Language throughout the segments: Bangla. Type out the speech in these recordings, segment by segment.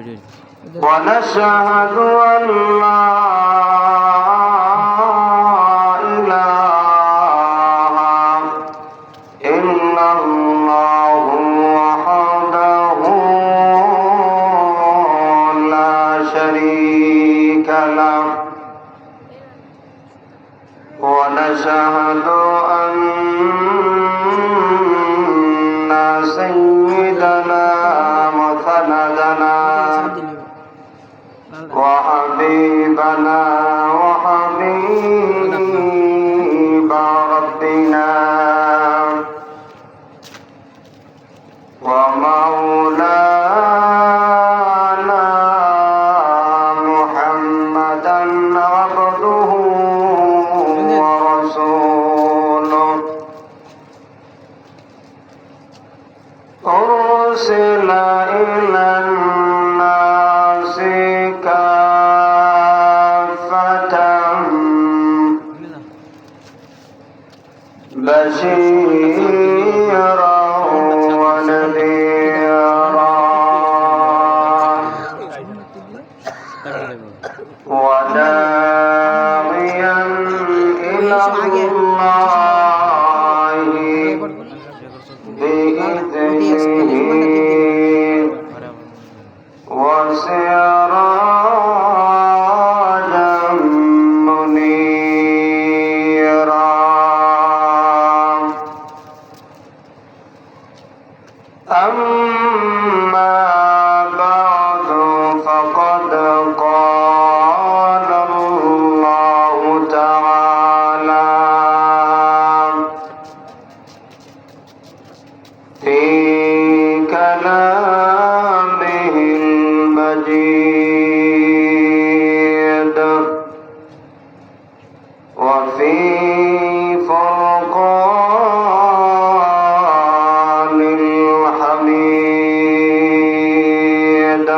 ونشهد أن لا إله إلا الله وحده لا شريك له ونشهد أن سيدنا وسندنا وحبيبنا وحبيب ربنا ومولانا محمدا عبده ورسوله أرسل إلى الناس كافة بشيرا ونذيرا وداعيا إلى الله بإذنه وسراجا منيرا أما بعد فقد قال الله تعالى في كلامه المجيد وفي فرقان الحميد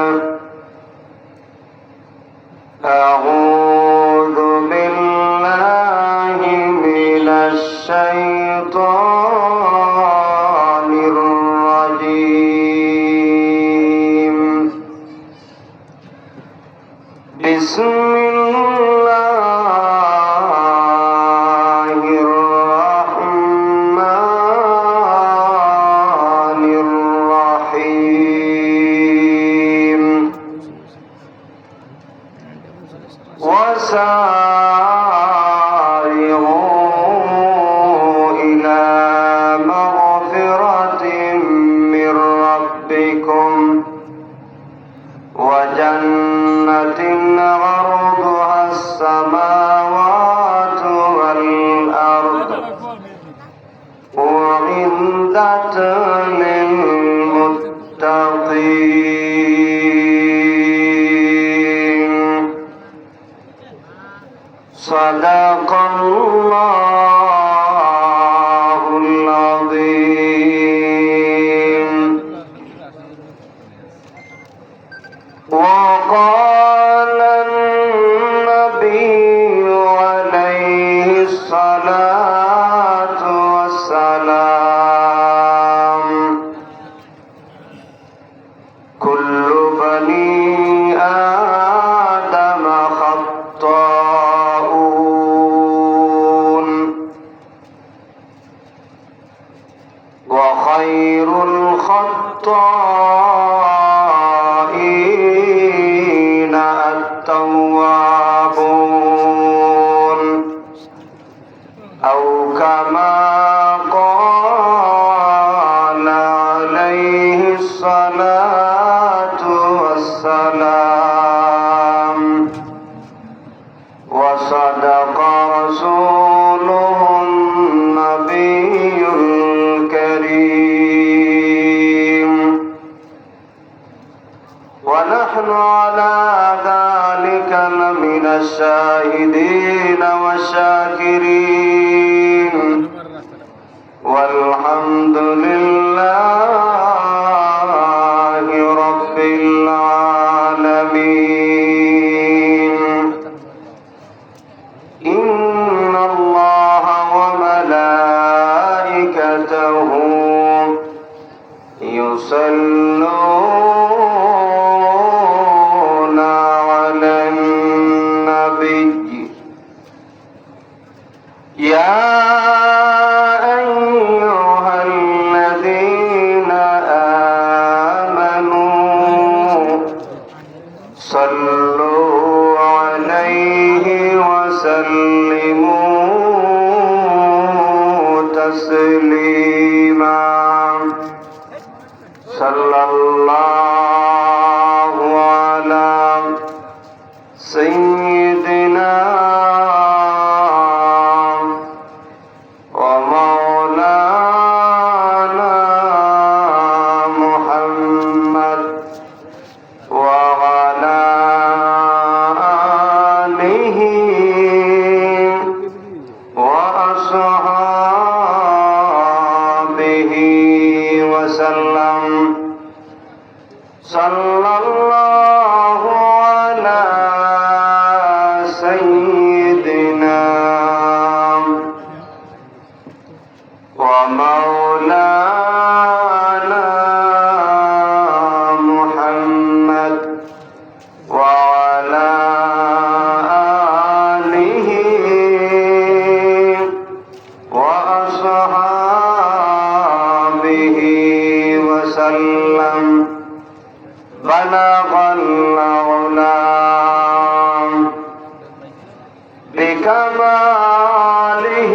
أعوذ بالله من الشيطان الرجيم بسم الله الرحمن الرحيم وسارعوا إلى مغفرة من ربكم وجنة عرضها السماوات والأرض أعدت للمتقين صدق الله العظيم وقال النبي عليه الصلاة والسلام كل بني آدم خطاؤون وخير الخطائين التوابون أو كما قال عليه الصلاة والسلام وصدق رسوله النبي الكريم ونحن على ذلك لمن الشاهدين والشاكرين والحمد لله رب العالمين إن الله وملائكته يصلون صلوا عليه وسلموا تسليما صلى الله على سيدنا ومولانا محمد وعلى آله وأصحابه وسلم صلى الله على سيدنا ومولانا محمد وعلى آله وأصحابه وسلم بلغ العلا بكماله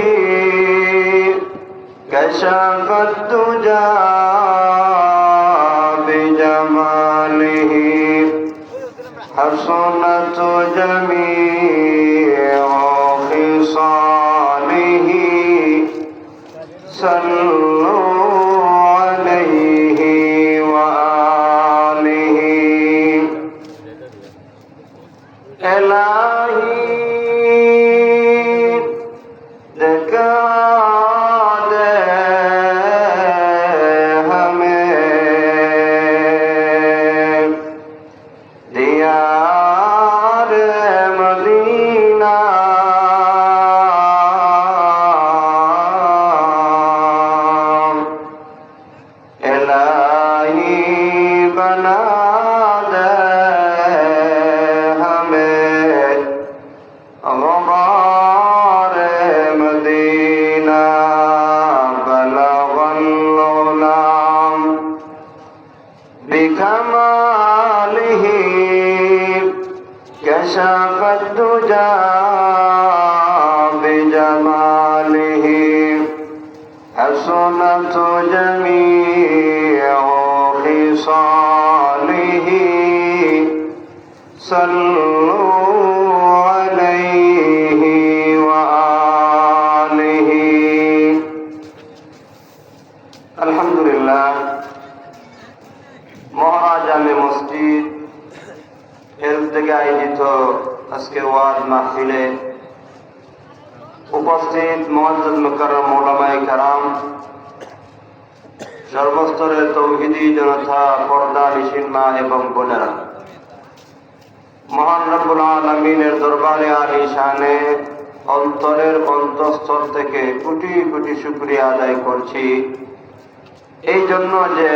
كشف الدجى بجماله حسنت جميع خصاله صلوا عليه وآله إلهي دکا دے ہمیں دیار مدینہ الہی بنا دے ہمیں غبار مدینہ بلغ الغلام بكماله كشف الدجى بجماله حسنت جميع خصاله صلوا عليه وآله الحمد لله মহারাজ জামে মসজিদ এর থেকে আয়োজিত আজকের ওয়াজ মাহফিলে উপস্থিত মুআজ্জাজ মুকাররম উলামায়ে কেরাম, সর্বস্তরের তৌহিদি জনতা, পর্দা নিশিন মা এবং বোনেরা, মহান রব্বুল আলামিনের দরবারে আলিশানে অন্তরের অন্তঃস্থল থেকে কোটি কোটি শুকরিয়া আদায় করছি এই জন্য যে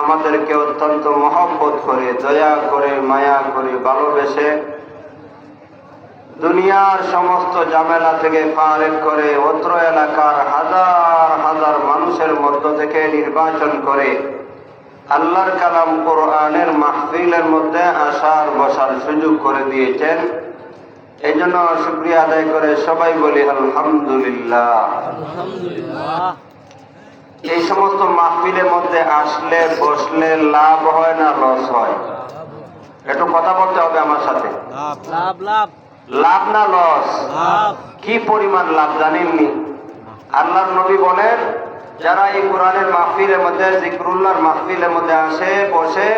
আমাদেরকে অত্যন্ত মহব্বত করে, দয়া করে, মায়া করে, ভালোবেসে দুনিয়ার সমস্ত ঝামেলা থেকে ফারেক করে অত্র এলাকার হাজার হাজার মানুষের মধ্য থেকে নির্বাচন করে আল্লাহর কালাম কোরআনের মাহফিলের মধ্যে আসার বসার সুযোগ করে দিয়েছেন। এই জন্য শুকরিয়া আদায় করে সবাই বলি আলহামদুলিল্লাহ। এই সমস্ত মাহফিলের মধ্যে আসলে বসলে লাভ হয় না লস হয়? একটু কথা বলতে হবে আমার সাথে। লাভ না লস? কি পরিমাণ লাভ জানেননি? আল্লাহর নবী বলেন, যারা এই কোরআনের মাহফিলের মধ্যে, জিকরুল্লাহর মাহফিলের মধ্যে আসে, বসে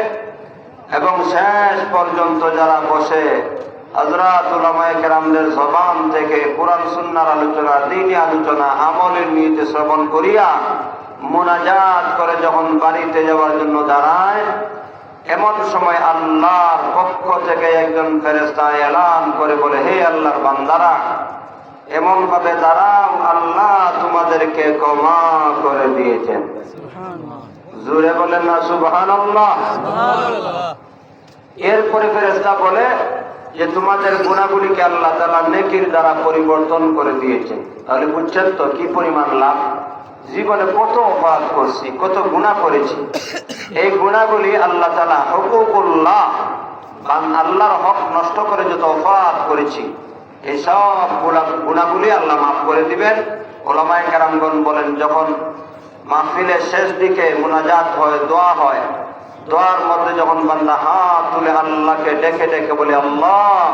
এবং শেষ পর্যন্ত যারা বসে হযরত উলামায়ে কেরামদের জবান থেকে কোরআন সুন্নাহর আলোচনা, দ্বীনি আলোচনা, আমলের নিয়তে শ্রবণ করিয়া মুনাজাত করে যখন বাড়িতে যাওয়ার জন্য দাঁড়ায়, এমন সময় আল্লাহর পক্ষ থেকে একজন ফেরেশতা এলান করে বলে, হে আল্লাহর বান্দারা, এমন ভাবে দাঁড়াও, আল্লাহ তোমাদেরকে ক্ষমা করে দিয়েছেন। জোরে বলেন না সুবহানাল্লাহ। এরপরে ফেরেশতা বলে যে তোমাদের গুনাহগুলিকে আল্লাহ তাআলা নেকির দ্বারা পরিবর্তন করে দিয়েছেন। তাহলে বুঝছেন তো কি পরিমাণ লাভ। জীবনে কত অপরাধ করছি, কত গুনাহ করেছি, এই গুনাহগুলি আল্লাহ তাআলা হুকুকুল্লাহ, আল্লাহর হক নষ্ট করে যত অপরাধ করেছি এই সব গুনাহগুলি আল্লাহ মাফ করে দিবেন। ওলামায়ে কেরামগণ বলেন, যখন মাহফিলের শেষ দিকে মুনাজাত হয়, দোয়া হয়, দোয়ার মধ্যে যখন বান্দা হাত তুলে আল্লাহকে ডেকে ডেকে বলে, আল্লাহ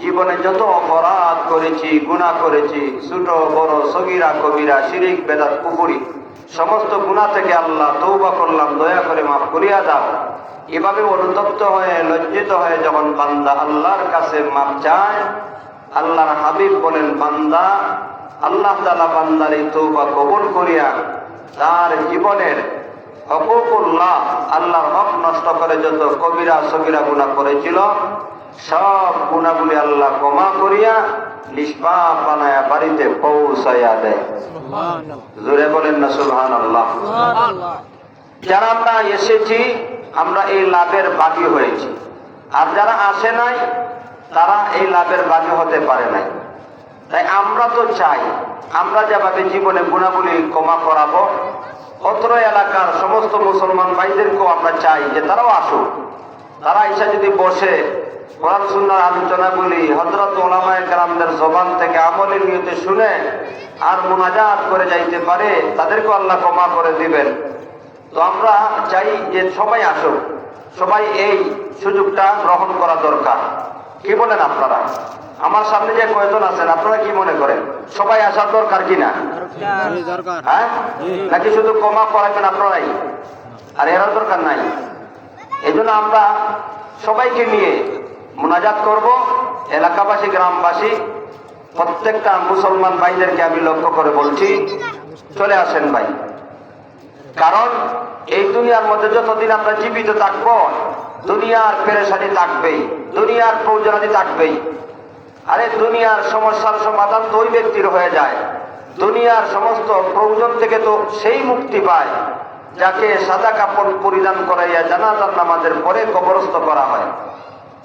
জীবনে যত অপরাধ করেছি, গুনাহ করেছি, ছোট বড় সগীরা কবিরা, শিরিক বেদাত কুফরি, সমস্ত গুনাহ থেকে আল্লাহ তওবা করলাম, দয়া করে মাফ করিয়া দাও, এভাবে অনুতপ্ত হয়ে লজ্জিত হয়ে যখন বান্দা আল্লাহর কাছে মাফ চায়, আল্লাহর হাবিব বলেন, বান্দা আল্লাহ তাআলা বান্দার এই তওবা কবুল করিয়া তার জীবনের হকুকুল্লাহ, আল্লাহর হক নষ্ট করে যত কবিরা সগীরা গুনাহ করেছিল সব গুনাহগুলি আল্লাহ ক্ষমা করিয়া নিষ্পাপ বানায়া বাড়িতে পৌঁছাইয়া দেয়। জোরে বলেন না সুবহানাল্লাহ। যারা আমরা এসেছি আমরা এই লাভের ভাগী হয়েছি, আর যারা আসে নাই তারা এই লাভের ভাগী হতে পারে নাই। তাই আমরা তো চাই আমরা যেভাবে জীবনে গুনাহগুলি ক্ষমা করাবো, অত্র এলাকার সমস্ত মুসলমান ভাইদেরকেও আমরা চাই যে তারাও আসুক। তারা এসে যদি বসে কোরআন সুন্নাহর আলোচনাগুলি হযরত উলামায়ে কেরামদের জবান থেকে আমলি নিয়তে শুনে আর মুনাজাত করে যাইতে পারে, তাদেরকেও আল্লাহ ক্ষমা করে দিবেন। তো আমরা চাই যে সবাই আসুক, সবাই এই সুযোগটা গ্রহণ করা দরকার। কি বলেন আপনারা? আমার সামনে যে কয়জন আছেন আপনারা কি মনে করেন, সবাই আসার দরকার কিনা? হ্যাঁ, নাকি শুধু ক্ষমা করাবেন আপনারাই আর এর দরকার নাই? এই জন্য আমরা সবাইকে নিয়ে মুনাজাত করব। এলাকাবাসী, গ্রামবাসী, প্রত্যেকটা মুসলমান ভাইদেরকে আমি লক্ষ্য করে বলছি, চলে আসেন ভাই। কারণ এই দুনিয়ার মধ্যে যতদিন আমরা জীবিত থাকবো দুনিয়ার পেরেশানি থাকবেই, দুনিয়ার প্রয়োজনাদি থাকবেই। আরে দুনিয়ার সমস্যার সমাধান তো ওই ব্যক্তির হয়ে যায়, দুনিয়ার সমস্ত প্রয়োজন থেকে তো সেই মুক্তি পায় যাকে সাদা কাপড় পরিধান করাইয়া জানাজার নামাজের পরে কবরস্থ করা হয়।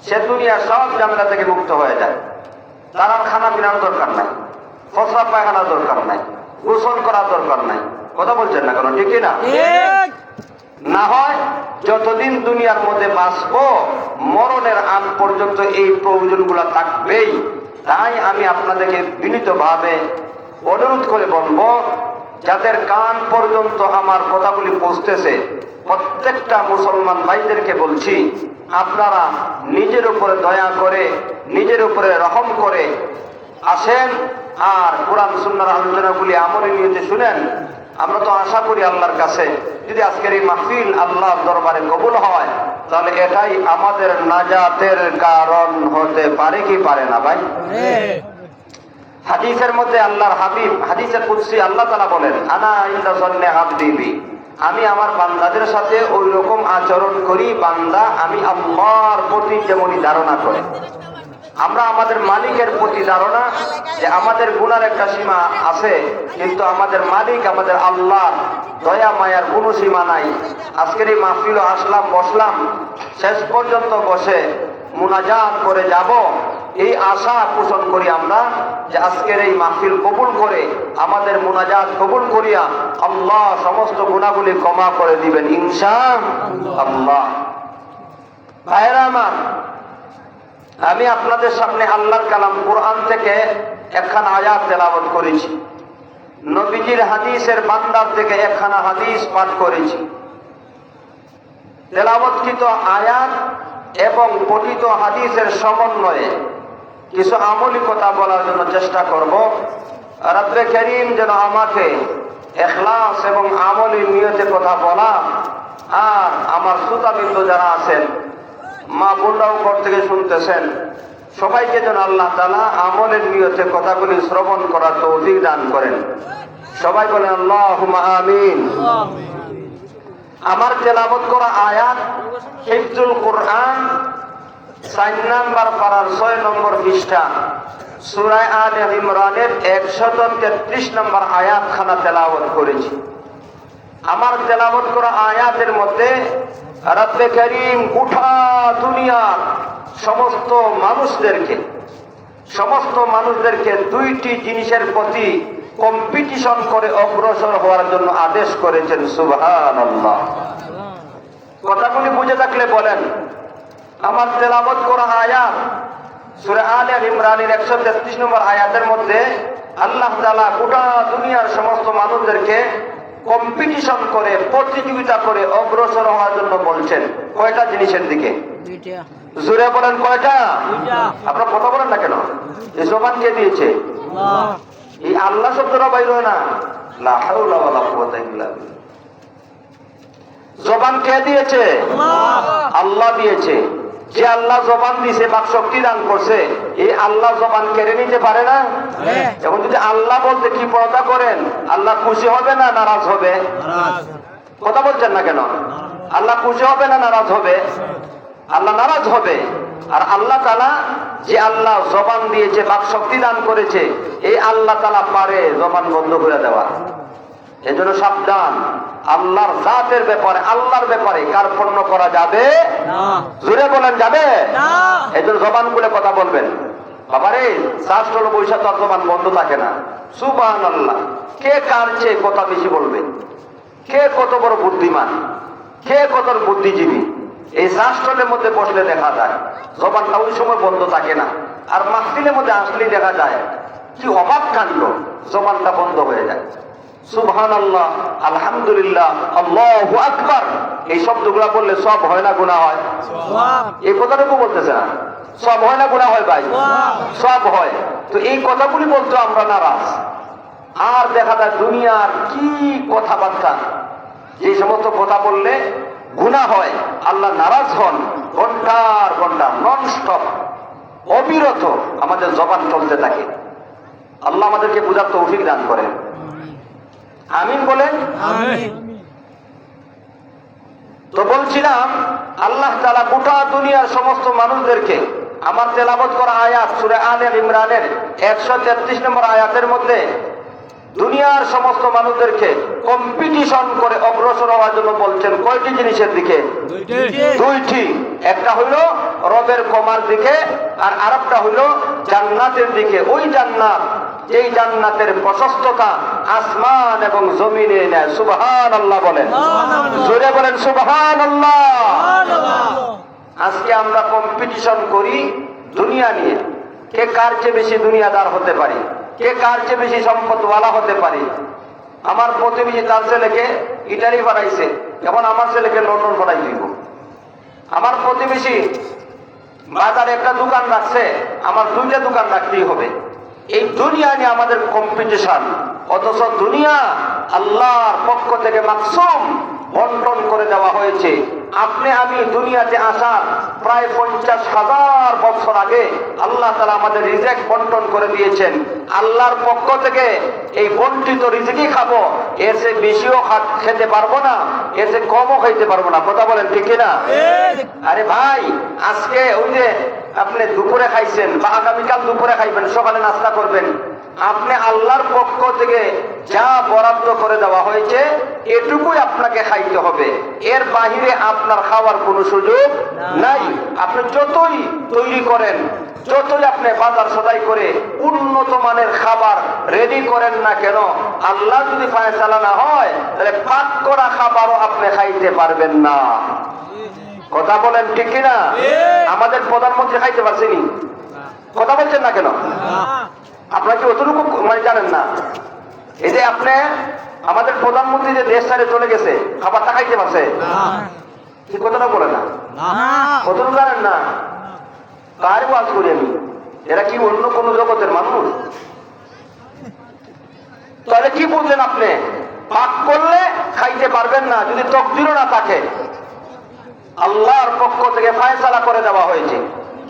সে দুনিয়ার সব ঝামেলা থেকে মুক্ত হয়ে যায়। তার আর খানা পিনার দরকার নাই, ফসলা পায়খানার দরকার নাই, গোসল করার দরকার নাই। কথা বলছেন না কেন? ঠিক না? না হয় যতদিন দুনিয়ার মধ্যে বাঁচবো মরণের আগ পর্যন্ত এই প্রয়োজনগুলো থাকবেই। তাই আমি আপনাদেরকে বিনীতভাবে অনুরোধ করে বলবো, যাদের কান পর্যন্ত আমার কথাগুলি পৌঁছতেছে প্রত্যেকটা মুসলমান ভাইদেরকে বলছি, আপনারা নিজের উপরে দয়া করে, নিজের উপরে রহম করে আসেন আর কোরআন সুন্নাহর আলোচনাগুলি আমলে নিয়ে শুনেন। আমরা তো আশা করি আল্লাহর কাছে যদি আজকের এই মাহফিল আল্লাহর দরবারে কবুল হয় তাহলে এটাই আমাদের নাজাতের কারণ হতে পারে কি পারে না ভাই? হাদিসের মধ্যে আল্লাহর হাবিব, হাদিসে কুদসি আল্লাহ তাআলা বলেন, আনা ইনদা যান্নি আবদি বি, আমি আমার বান্দাদের সাথে ওই রকম আচরণ করি বান্দা আমি আল্লাহর প্রতি যেমনই ধারণা করে। আমরা আমাদের মালিকের প্রতি ধারণা যে আমাদের গুনার একটা সীমা আছে, কিন্তু আমাদের মালিক আমাদের আল্লাহর দয়া মায়ার কোনো সীমা নাই। আজকের এই মাহফিলে আসলাম, বসলাম, শেষ পর্যন্ত বসে মুনাজাত করে যাব, এই আশা পোষণ করি আমরা যে আজকের এই মাহফিল কবুল করে আমাদের মুনাজাত কবুল করিয়া আল্লাহ সমস্ত গুনাহগুলি ক্ষমা করে দিবেন ইনশাআল্লাহ। ভাইরা আমার, আমি আপনাদের সামনে আল্লাহর কালাম কোরআন থেকে একখানা আয়াত তেলাওয়াত করেছি, নবীজির হাদিসের বান্দার থেকে একখানা হাদিস পাঠ করেছি। তেলাওয়াতকৃত আয়াত এবং পঠিত হাদিসের সমন্বয়ে কিছু আমলি কথা বলার জন্য চেষ্টা করব। রব্বে কারীম যেন আমাকে ইখলাস এবং আমলি নিয়তে কথা বলা, আর আমার শ্রোতাবৃন্দ যারা আছেন, মা বোনরাও ঘর থেকে শুনতেছেন, সবাইকে যেন আল্লাহ তাআলা আমলের নিয়তে কথাগুলি শ্রবণ করার তৌফিক দান করেন। সবাই বলেন আল্লাহুম্মা আমিন। আমার তেলাওয়াত করা আয়াত হিফজুল কোরআন 4 নম্বর পারার 6 নম্বর পৃষ্ঠা সূরা আলে ইমরানের 133 নম্বর আয়াত খানা তেলাওয়াত করেছি। আমার তেলাওয়াত করা আয়াতের মধ্যে রব্বে কারীম গোটা দুনিয়ার সমস্ত মানুষদেরকে দুইটি জিনিসের প্রতি কম্পিটিশন করে অগ্রসর হওয়ার জন্য আদেশ করেছেন। সুবহানাল্লাহ। কথাগুলি বুঝে থাকলে বলেন আমার তেলাওয়াত করা আয়াত সূরা আলে ইমরানের 133 নম্বর আয়াতের মধ্যে আল্লাহ তাআলা গোটা দুনিয়ার সমস্ত মানুষদেরকে কম্পিটিশন করে, প্রতিযোগিতা করে অগ্রসর হওয়ার জন্য বলছেন। কয়টা জিনিসের দিকে? জোরে বলেন কয়টা? আপনারা কথা বলেন না কেন? এই জবান কে দিয়েছে? এই আল্লাহ শব্দটা বাইর হয় না। লা হাওলা ওয়ালা কুওয়াতা ইল্লা বিল্লাহ। জবান কে দিয়েছে? আল্লাহ দিয়েছে। যে আল্লাহ জবান দিয়েছে, বাক শক্তি দান করছে, এই আল্লাহ জবান কেড়ে নিতে পারে না? এখন যদি আল্লাহ বলতে কি পর্দা করেন, আল্লাহ খুশি হবে না নারাজ হবে? কথা বলছেন না কেন? আল্লাহ খুশি হবে না নারাজ হবে? আল্লাহ নারাজ হবে। আর আল্লাহ তাআলা, যে আল্লাহ জবান দিয়েছে, বাক শক্তি দান করেছে, এই আল্লাহ তাআলা পারে জবান বন্ধ করে দেওয়া। এজন্য সাবধান, আল্লাহর জাতের ব্যাপারে, আল্লাহর ব্যাপারে কার্পণ্য করা যাবে না। জোরে বলেন যাবে না। এজন্য জবান খুলে কথা বলবেন। বাবারে, শাস্ত্র হলো বৈশা তার জবান বন্ধ থাকে না। সুবহানাল্লাহ। কে কার চেয়ে কথা বেশি বলবে, কে কত বড় বুদ্ধিমান, কে কত বুদ্ধিজীবী, এই শাস্ত্রের মধ্যে বসলে দেখা যায় জবানটা ওই সময় বন্ধ থাকে না। আর মাহফিলের মধ্যে আসলেই দেখা যায় কি অবাক কাণ্ড, জবানটা বন্ধ হয়ে যায়। সুবহানাল্লাহ, আলহামদুলিল্লাহ, আল্লাহু আকবার, এই শব্দগুলা বললে সব হয় না গুনাহ হয়? এই কথাটুকু বলতেছে না, সব হয় না গুনাহ হয়? ভাই, সব হয়। তো এই কথাগুলি বলতো আমরা নারাজ। আর দেখা যায় দুনিয়ার কি কথাবার্তা, যে সমস্ত কথা বললে গুনাহ হয়, আল্লাহ নারাজ হন, ঘন্টার ঘন্টা নন স্টপ অবিরত আমাদের জবান চলতে থাকে। আল্লাহ আমাদেরকে বুঝার তৌফিক দান করেন। আমিন বলেন। তো বলছিলাম, আল্লাহ তাআলা গোটা দুনিয়ার সমস্ত মানুষদেরকে, আমার তেলাওয়াত করা আয়াত সূরা আলে ইমরানের 133 নম্বর আয়াতের মধ্যে দুনিয়ার সমস্ত মানুষদেরকে কম্পিটিশন করে অগ্রসর হওয়ার জন্য বলছেন। কয়টি জিনিসের দিকে? দুইটি। একটা হইল রবের ক্ষমার দিকে, আর আরেকটা হইল জান্নাতের দিকে। ওই জান্নাত, এই জান্নাতের প্রশস্ততা আসমান এবং জমিনে নেয়। সুবহানাল্লাহ বলেন, জোরে বলেন সুবহানাল্লাহ। আজকে আমরা কম্পিটিশন করি দুনিয়া নিয়ে, কে কার চেয়ে বেশি দুনিয়াদার হতে পারে, কে কার চেয়ে বেশি সম্পদওয়ালা হতে পারে। আমার প্রতিবেশী তার ছেলেকে ইটালি পাঠাইছে, এখন আমার ছেলেকে লন্ডন পাঠাই দিব। আমার প্রতিবেশী বাজারে একটা দোকান রাখছে, আমার দুইটা দোকান রাখতেই হবে। এই দুনিয়া নিয়ে আমাদের কম্পিটিশন। অথচ দুনিয়া আল্লাহর পক্ষ থেকে মাকসুম, বন্টন করে দেওয়া হয়েছে। আপনি আমি দুনিয়াতে আসার প্রায় 50,000 বছর আগে আল্লাহ তাআলা আমাদের রিজিক বন্টন করে দিয়েছেন। আল্লাহর পক্ষ থেকে এই বন্টিত রিজিকই খাবো, এর চেয়ে বেশিও খেতে পারবো না, এর চেয়ে কমও খাইতে পারবো না। কথা বলেন ঠিক কিনা? আরে ভাই, আজকে ওই যে আপনি দুপুরে খাইছেন বা আগামীকাল দুপুরে খাইবেন, সকালে নাস্তা করবেন, আপনি আল্লাহর পক্ষ থেকে যা বরাদ্দ করে দেওয়া হয়েছে এটুকুই আপনাকে খাইতে হবে। এর বাহিরে আপনার খাওয়ার কোনো সুযোগ নাই। আপনি যতই তৈরি করেন, যতই আপনি বাজার সদাই করে উন্নত মানের খাবার রেডি করেন না কেন, আল্লাহ যদি ফায়সালা না হয়, তাহলে পাক করা খাবারও আপনি খাইতে পারবেন না। কথা বলেন ঠিক কিনা? আমাদের প্রধানমন্ত্রী খাইতে পারছেনি? কথা বলছেন না কেন? আপনারা কি অতটুকু মানে জানেন না? এই যে আপনি আমাদের প্রধানমন্ত্রী যে দেশ ছেড়ে চলে গেছে, খাবারটা খাইতে পারছে? কি কথাটা বলে না? অতটুকু জানেন না? কার ওয়াজ করি আমি? এরা কি অন্য কোন জগতের মানুষ? তাহলে কি বুঝলেন আপনি? পাক করলে খাইতে পারবেন না যদি তকদিরও না থাকে। আল্লাহর পক্ষ থেকে ফায়সালা করে দেওয়া হয়েছে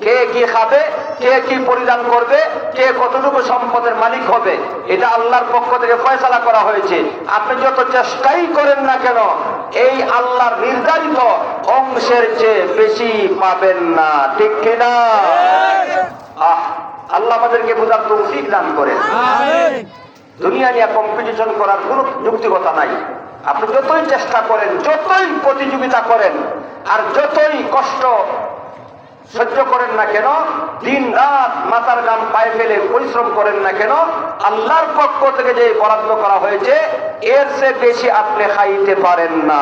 কে কি খাবে, কে কি পরিধান করবে, কে কতটুকু সম্পদের মালিক হবে, এটা আল্লাহর পক্ষ থেকে ফয়সালা করা হয়েছে। আপনি যত চেষ্টাই করেন না কেন, এই আল্লাহর নির্ধারিত অংশের চেয়ে বেশি পাবেন না। ঠিক কিনা? আল্লাহ আমাদেরকে বোঝার তৌফিক দান করেন। দুনিয়া নিয়ে কম্পিটিশন করার কোনো যুক্তিকতা নাই। আপনি যতই চেষ্টা করেন, যতই প্রতিযোগিতা করেন, আর যতই কষ্ট সহ্য করেন না কেন, দিন রাত মাথার ঘাম পায়ে ফেলে পরিশ্রম করেন না কেন, আল্লাহর পক্ষ থেকে যে বরাদ্দ করা হয়েছে এর চেয়ে বেশি আপনি খাইতে পারেন না।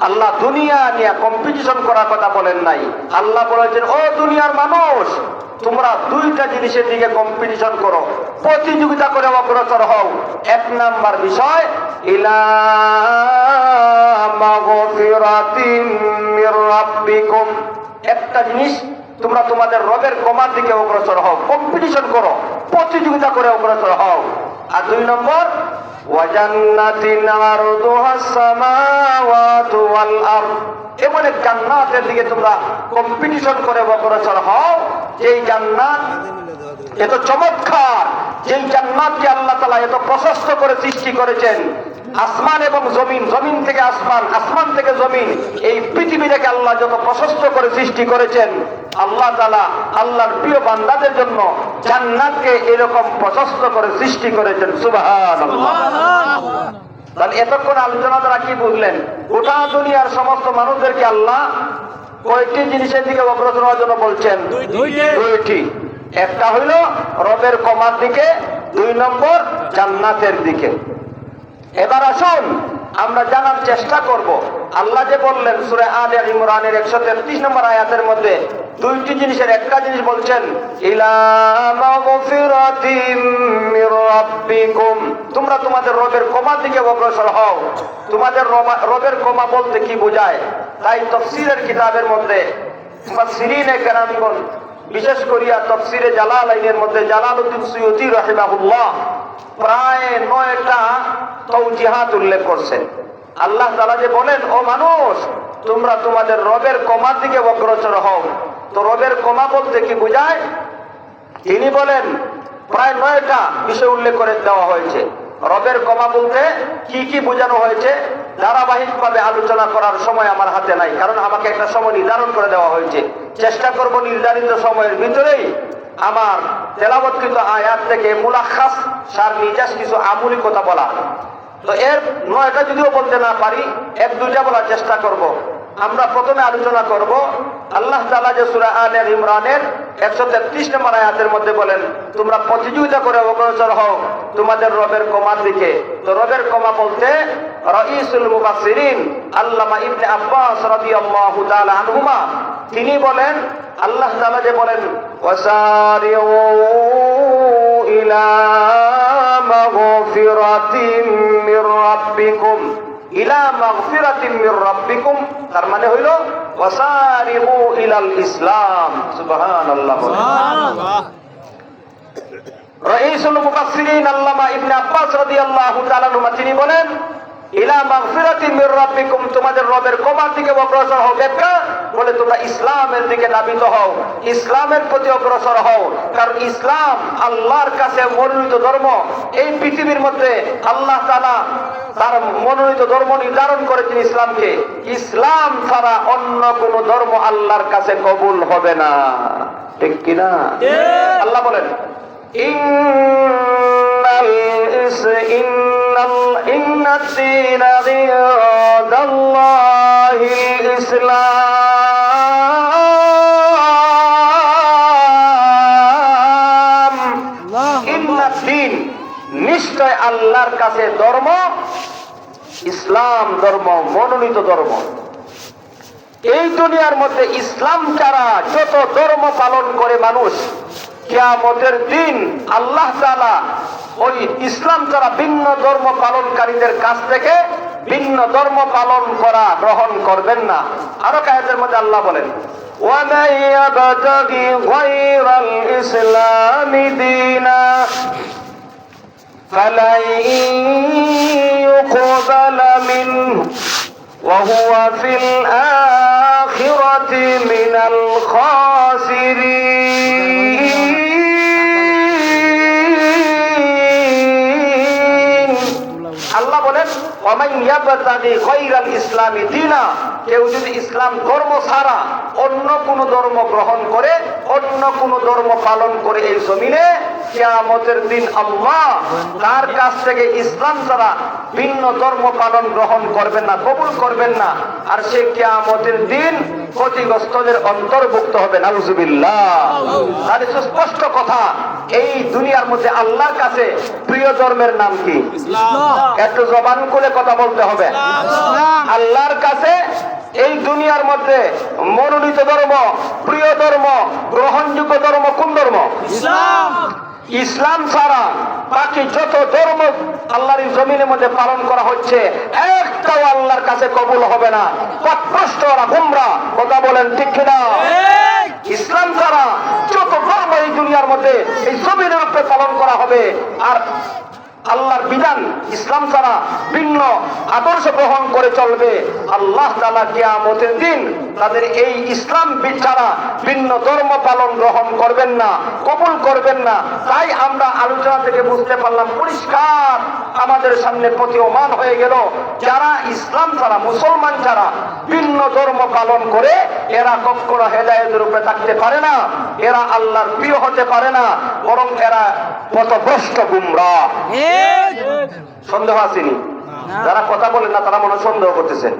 আল্লাহ দুনিয়া নিয়ে কম্পিটিশন করার কথা বলেন নাই। আল্লাহ বলেছেন, ও দুনিয়ার মানুষ, তোমরা দুইটা জিনিসের দিকে কম্পিটিশন করো, প্রতিযোগিতা করে অগ্রসর হও। এক নাম্বার বিষয়, ইলা মাগফিরাতিম মির রাব্বিকুম, একটা জিনিস, তোমরা তোমাদের রবের ক্ষমার দিকে অগ্রসর হও, কম্পিটিশন করো, প্রতিযোগিতা করে অগ্রসর হও। আর দুই নম্বর, ওয়াজান্নাতিন আরদুহাস সামাওয়াতু ওয়াল আরদ, এমন এক জান্নাতের দিকে তোমরা কম্পিটিশন করে অগ্রসর হও, যেই জান্নাত এত চমৎকার, যেই জান্নাতকে আল্লাহ তাআলা এত প্রশস্ত করে সৃষ্টি করেছেন। আসমান এবং জমিন, জমিন থেকে আসমান, আসমান থেকে জমিন, এই পৃথিবীটাকে আল্লাহ যত প্রশস্ত করে সৃষ্টি করেছেন, আল্লাহ তাআলা আল্লাহর প্রিয় বান্দাদের জন্য জান্নাতকে এরকম প্রশস্ত করে সৃষ্টি করেছেন। সুবহানাল্লাহ। তাহলে এতক্ষণ আলোচনা দ্বারা কি বুঝলেন? গোটা দুনিয়ার সমস্ত মানুষদেরকে আল্লাহ কয়টি জিনিসের দিকে অগ্রসর হওয়ার জন্য বলছেন? দুইটি। একটা হইল রবের ক্ষমার দিকে, দুই নম্বর জান্নাতের দিকে। এবার আসুন আমরা জানার চেষ্টা করব, আল্লাহ যে বললেন সূরা আলে ইমরানের 133 নম্বর আয়াতের মধ্যে দুইটি জিনিসের একটা জিনিস বলছেন, ইলা মাগফিরাতিম মির রাব্বিকুম, তোমরা তোমাদের রবের ক্ষমার দিকে অগ্রসর হও। তোমাদের রবের ক্ষমা বলতে কি বোঝায়? তাই তাফসীরের কিতাবের মধ্যে মুফাসসিরিনে কেরামগণ, বিশেষ করিয়া তাফসীরে জালালাইনের মধ্যে জালালউদ্দিন সুয়ুতী রাহিমাহুল্লাহ প্রায় 9টা তাওজিহাত উল্লেখ করছেন। আল্লাহ তাআলা যে বলেন, ও মানুষ, তোমরা তোমাদের রবের ক্ষমার দিকে অগ্রসর হও, তো রবের ক্ষমা বলতে কি বোঝায়? তিনি বলেন প্রায় 9টা বিষয় উল্লেখ করে দেওয়া হয়েছে। রবের ক্ষমা বলতে কি কি বোঝানো হয়েছে ধারাবাহিকভাবে আলোচনা করার সময় আমার হাতে নাই, কারণ আমাকে একটা সময় নির্ধারণ করে দেওয়া হয়েছে। চেষ্টা করব নির্ধারিত সময়ের ভিতরেই আমার তেলাওয়াতকৃত আয়াত থেকে মুলাখাস সার নিজাস কিছু আমূলি কথা বলা। তো এর 9টা যদিও বলতে না পারি, 1-2টা বলার চেষ্টা করব। আমরা প্রথমে আলোচনা করব আল্লাহ তাআলা যে সূরা আলে ইমরানের 133 নম্বর আয়াতের মধ্যে বলেন, তোমরা প্রতিযোগিতা করে অগ্রসর হও তোমাদের রবের ক্ষমার দিকে। তো রবের ক্ষমা বলতে রাইসুল মুফাসসিরিন আল্লামা ইবনে আব্বাস রাদিয়াল্লাহু তাআলা আনহুমা তিনি বলেন, আল্লাহ তাআলা যে বলেন, ওয়াসারিউ ইলা মাগফিরাতিম মির রাব্বিকুম, ইলা মাগফিরাতিম মির রাব্বিকুম, তার মানে হইল ওয়াসারিউ ইলাল ইসলাম। সুবহানাল্লাহ। সুবহানাল্লাহ। রাইসুল মুফাসসিরিন আল্লামা ইবনে আব্বাস রাদিয়াল্লাহু তাআলা আনহু তিনি বলেন, ইলা মাগফিরাতিম মির রাব্বিকুম, তোমাদের রবের ক্ষমার দিকে অগ্রসর হও। ব্যাখ্যা বলে, তোমরা ইসলামের দিকে ধাবিত হও, ইসলামের প্রতি অগ্রসর হও। কারণ ইসলাম আল্লাহর কাছে মনোনীত ধর্ম। এই পৃথিবীর মধ্যে আল্লাহ তাআলা তার মনোনীত ধর্ম নির্ধারণ করেছেন ইসলামকে। ইসলাম ছাড়া অন্য কোন ধর্ম আল্লাহর কাছে কবুল হবে না, ঠিক কিনা? আল্লাহ বলেন, নিশ্চয় আল্লাহর কাছে ধর্ম ইসলাম, ধর্ম মনোনীত ধর্ম। এই দুনিয়ার মধ্যে ইসলাম ছাড়া যত ধর্ম পালন করে মানুষ, কিয়ামতের দিন আল্লাহ তাআলা ওই ইসলাম ছাড়া ভিন্ন ধর্ম পালনকারীদের কাছ থেকে ভিন্ন ধর্ম পালন করা গ্রহণ করবেন না। আরো আয়াতের মধ্যে আল্লাহ বলেন, وَمَن يَبْتَغِ غَيْرَ الْإِسْلَامِ دِينًا فَلَن يُقْبَلَ مِنْهُ وَهُوَ فِي الْآخِرَةِ مِنَ الْخَاسِرِينَ। আল্লাহ বলেন, وَمَن يَبْتَغِ غَيْرَ الْإِسْلَامِ دِينًا, কেউ যদি ইসলাম ধর্ম ছাড়া অন্য কোন ধর্ম গ্রহণ করে, অন্য কোন ধর্ম পালন করে এই জমিনে, কিয়ামতের দিন আল্লাহ তার কাছ থেকে ইসলাম ছাড়া ভিন্ন ধর্ম পালন গ্রহণ করবেন না, কবুল করবেন না, আর সে কিয়ামতের দিন ক্ষতিগ্রস্তদের অন্তর্ভুক্ত হবে। নাউজুবিল্লাহ। তাহলে সুস্পষ্ট কথা, এই দুনিয়ার মধ্যে আল্লাহর কাছে প্রিয় ধর্মের নাম কি? একটু জবান খুলে কথা বলতে হবে। আল্লাহর কাছে এই দুনিয়ার মধ্যে মনোনীত ধর্ম, প্রিয় ধর্ম, গ্রহণযোগ্য ধর্ম কোন ধর্ম? ইসলাম। ইসলাম ছাড়া বাকি যত ধর্ম আল্লাহর জমিনের মধ্যে পালন করা হচ্ছে, একটাও আল্লাহর কাছে কবুল হবে না। পথভ্রষ্ট ওরা, গোমরা। কথা বলেন ঠিক কিনা? ইসলাম ছাড়া যত ধর্ম এই দুনিয়ার মধ্যে এই জমিনের উপরে পালন করা হবে, আর আল্লাহর বিধান ইসলাম ছাড়া ভিন্ন আদর্শ গ্রহণ করে চলবে, আল্লাহ তাআলা কিয়ামতের দিন তাদের এই ইসলাম ছাড়া ভিন্ন ধর্ম পালন গ্রহণ করবেন না, কবুল করবেন না। তাই আমরা আলোচনা থেকে বুঝতে পারলাম, পরিষ্কার আমাদের সামনে প্রতীয়মান হয়ে গেল, যারা ইসলাম ছাড়া, মুসলমান ছাড়া ভিন্ন ধর্ম পালন করে এরা কখনো হেদায়েতের উপরে থাকতে পারে না, এরা আল্লাহর প্রিয় হতে পারে না, বরং এরা পথভ্রষ্ট, গুমরাহ। সন্দেহ আসেনি? যারা কথা বলেন না তারা মনে সন্দেহ করতেছেন।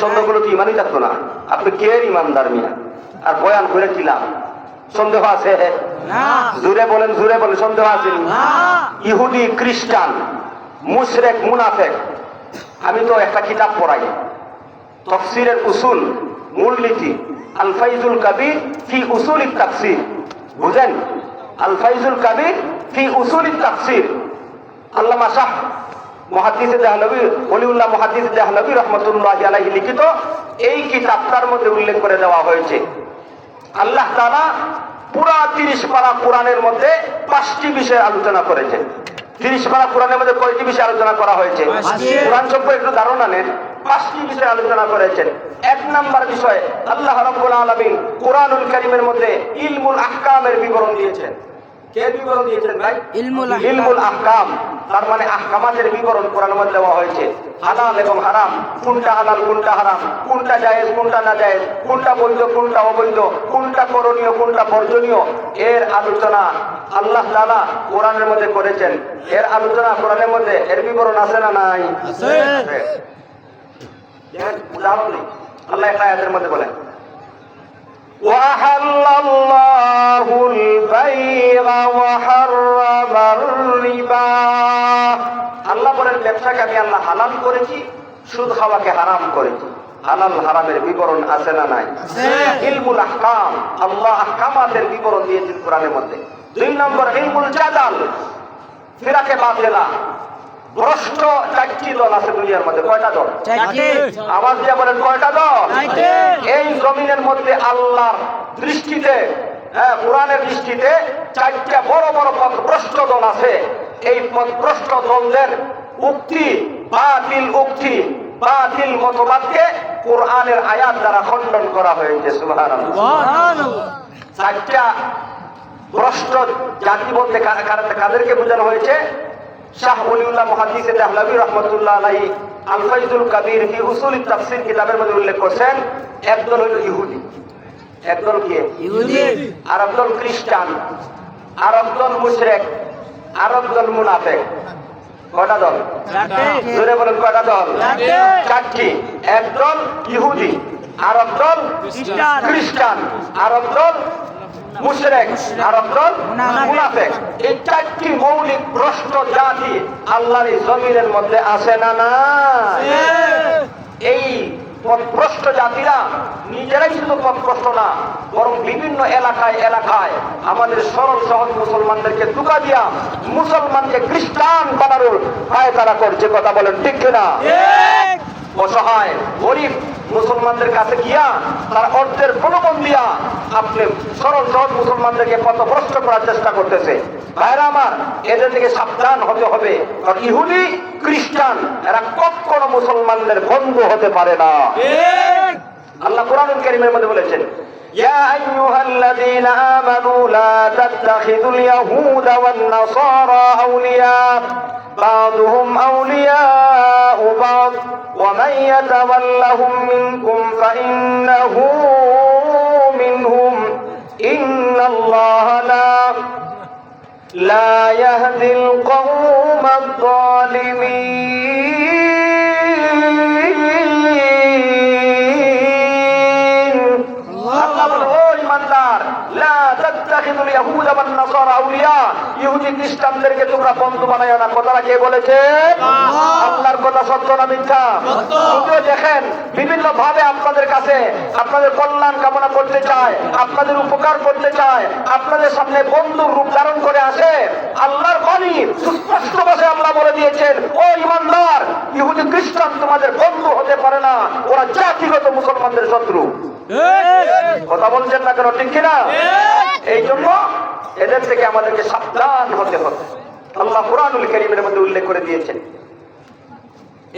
সন্দেহ গুলো কি ইমানই থাকতো না? আপনি কে ইমানদার মিয়া? আর বয়ান করে ছিলাম, সন্দেহ আছে? জুড়ে বলেন, জুড়ে বলেন, সন্দেহ আসেনি? ইহুদি, খ্রিস্টান, মুশরিক, মুনাফিক। আমি তো একটা কিতাব পড়াই, তাফসীরের উসুল, মূলনীতি, আল ফাইজুল কাবীর ফি উসুলিত তাফসীর। বুঝেন? আল ফাইজুল কাবীর ফি উসুলিত তাফসীর, আল্লামা শাহ মুহাদ্দিস দেহলভী, ওলিউল্লাহ মুহাদ্দিস দেহলভী রহমাতুল্লাহি আলাইহি লিখিত এই কিতাবটার মধ্যে উল্লেখ করে দেওয়া হয়েছে, আল্লাহ তাআলা পুরা 30 পারা কোরআনের মধ্যে 5টি বিষয় আলোচনা করেছেন। 30 পারা কোরআনের মধ্যে কয়টি বিষয় আলোচনা করা হয়েছে? কোরআন সম্পর্কে একটু ধারণা নেন। 5টি বিষয় আলোচনা করেছেন। 1 নাম্বার বিষয়, আল্লাহ রাব্বুল আলামিন কোরআনুল কারীমের মধ্যে ইলমুল আহকামের বিবরণ দিয়েছেন। কে বিবরণ দিয়েছেন ভাই? ইলমুল আহকাম, তার মানে আহকামাতের বিবরণ কোরআনের মধ্যে দেওয়া হয়েছে। হালাল এবং হারাম, কোনটা হালাল কোনটা হারাম, কোনটা জায়েজ কোনটা না জায়েজ, কোনটা বৈধ কোনটা অবৈধ, কোনটা করণীয় কোনটা বর্জনীয়, এর আলোচনা আল্লাহ তাআলা কোরআনের মধ্যে করেছেন। এর আলোচনা কোরআনের মধ্যে, এর বিবরণ আছে না নাই? আছে। উদাহরণ নেই, আল্লাহ একটা আয়াতের মধ্যে বলেন, وَأَحَلَّ اللَّهُ الْبَيْعَ وَحَرَّمَ الرِّبَا। আল্লাহ বলেন, ব্যবসাকে আমি আল্লাহ হালাল করেছি, সুদ খাওয়াকে হারাম করেছি। হালাল হারামের বিবরণ আছে না নাই? ইলমুল আহকাম, আল্লাহ আহকামাতের বিবরণ দিয়েছেন কোরআনের মধ্যে। 2 নম্বর, ইলমুল জাদাল, ফিরাকে বাতিলা, ভ্রষ্ট 4টি দল আছে দুনিয়ার মধ্যে। কয়টা দল? 4টি। আওয়াজ দিয়ে বলেন, কয়টা দল? 4টি। এই জমিনের মধ্যে আল্লাহর দৃষ্টিতে, কোরআনের দৃষ্টিতে 4টা বড় বড় পথভ্রষ্ট দল আছে। এই পথভ্রষ্ট দলদের উক্তি, বাতিল মতবাদকে কোরআনের আয়াত দ্বারা খণ্ডন করা হয়েছে। সুবহানাল্লাহ। 4টা ভ্রষ্ট জাতি বলতে কাদেরকে বোঝানো হয়েছে? শাহ ওলিউল্লাহ মুহাদ্দিস দেহলভী রহমাতুল্লাহ আলাইহি আল ফাইজুল কাবীর ফি উসুলিত তাফসীর কিতাবের মধ্যে উল্লেখ করেছেন, একদল হলো ইহুদি, একদল কি? ইহুদি। আর একদল খ্রিস্টান, আর একদল মুশরিক, আর একদল মুনাফিক। কয়টা দল? 4টি। জোরে বলেন, কয়টা দল? 4টি। একদল ইহুদি, আর একদল খ্রিস্টান, আর একদল মুশরিক, আর একদল মুনাফিক। এই 4টি মৌলিক ভ্রষ্ট জাতি আল্লাহর এই জমিনের মধ্যে আছে না না? এই পথভ্রষ্ট জাতিরা নিজেরাই শুধু পথভ্রষ্ট না, বরং বিভিন্ন এলাকায় এলাকায় আমাদের সরল সহজ মুসলমানদেরকে ধোঁকা দিয়া মুসলমানকে খ্রিস্টান বানানোর পায়তারা করছে। কথা বলেন ঠিক কিনা? অসহায় গরিব মুসলমানদের কাছে গিয়া তার অর্থের প্রলোভন দিয়া আপনি সরল সহজ মুসলমানদেরকে পথভ্রষ্ট করার চেষ্টা করতেছে। ভাইরা আমার, এদের থেকে সাবধান হতে হবে, কারণ ইহুদি খ্রিস্টান এরা কখনো মুসলমানদের বন্ধু হতে পারে না। আল্লাহ কোরআনুল কারীমের মধ্যে বলেছেন, يا أيها الذين آمنوا لا تتخذوا اليهود والنصارى أولياء بعضهم أولياء بعض ومن يتولهم منكم فإنه منهم إن الله لا يهدي القوم الظالمين। ঈমানদার, লা তাত্তাখিযুল ইয়াহুদা ওয়ান নাসারা আউলিয়া, ইহুদি খ্রিস্টানদেরকে তোমরা বন্ধু বানায়ো না। কথাটা কে বলেছে? আল্লাহর কথা সত্য না মিথ্যা? যদিও দেখেন বিভিন্ন ভাবে আপনাদের কাছে আপনাদের কল্যাণ কামনা করতে চায়, আপনাদের উপকার করতে চায়, আপনাদের সামনে বন্ধুর রূপ ধারণ করে আসে। আল্লাহর বাণী সুস্পষ্ট ভাষায় আল্লাহ বলে দিয়েছেন, ও ঈমানদার, ইহুদি খ্রিস্টান তোমাদের বন্ধু হতে পারে না, ওরা জাতিগত মুসলমানদের শত্রু। কথা বলছেন না কেন? ঠিক কিনা? এই জন্য এদের থেকে আমাদেরকে সাবধান হতে হবে। আল্লাহ কুরআনুল কারীমের মধ্যে উল্লেখ করে দিয়েছেন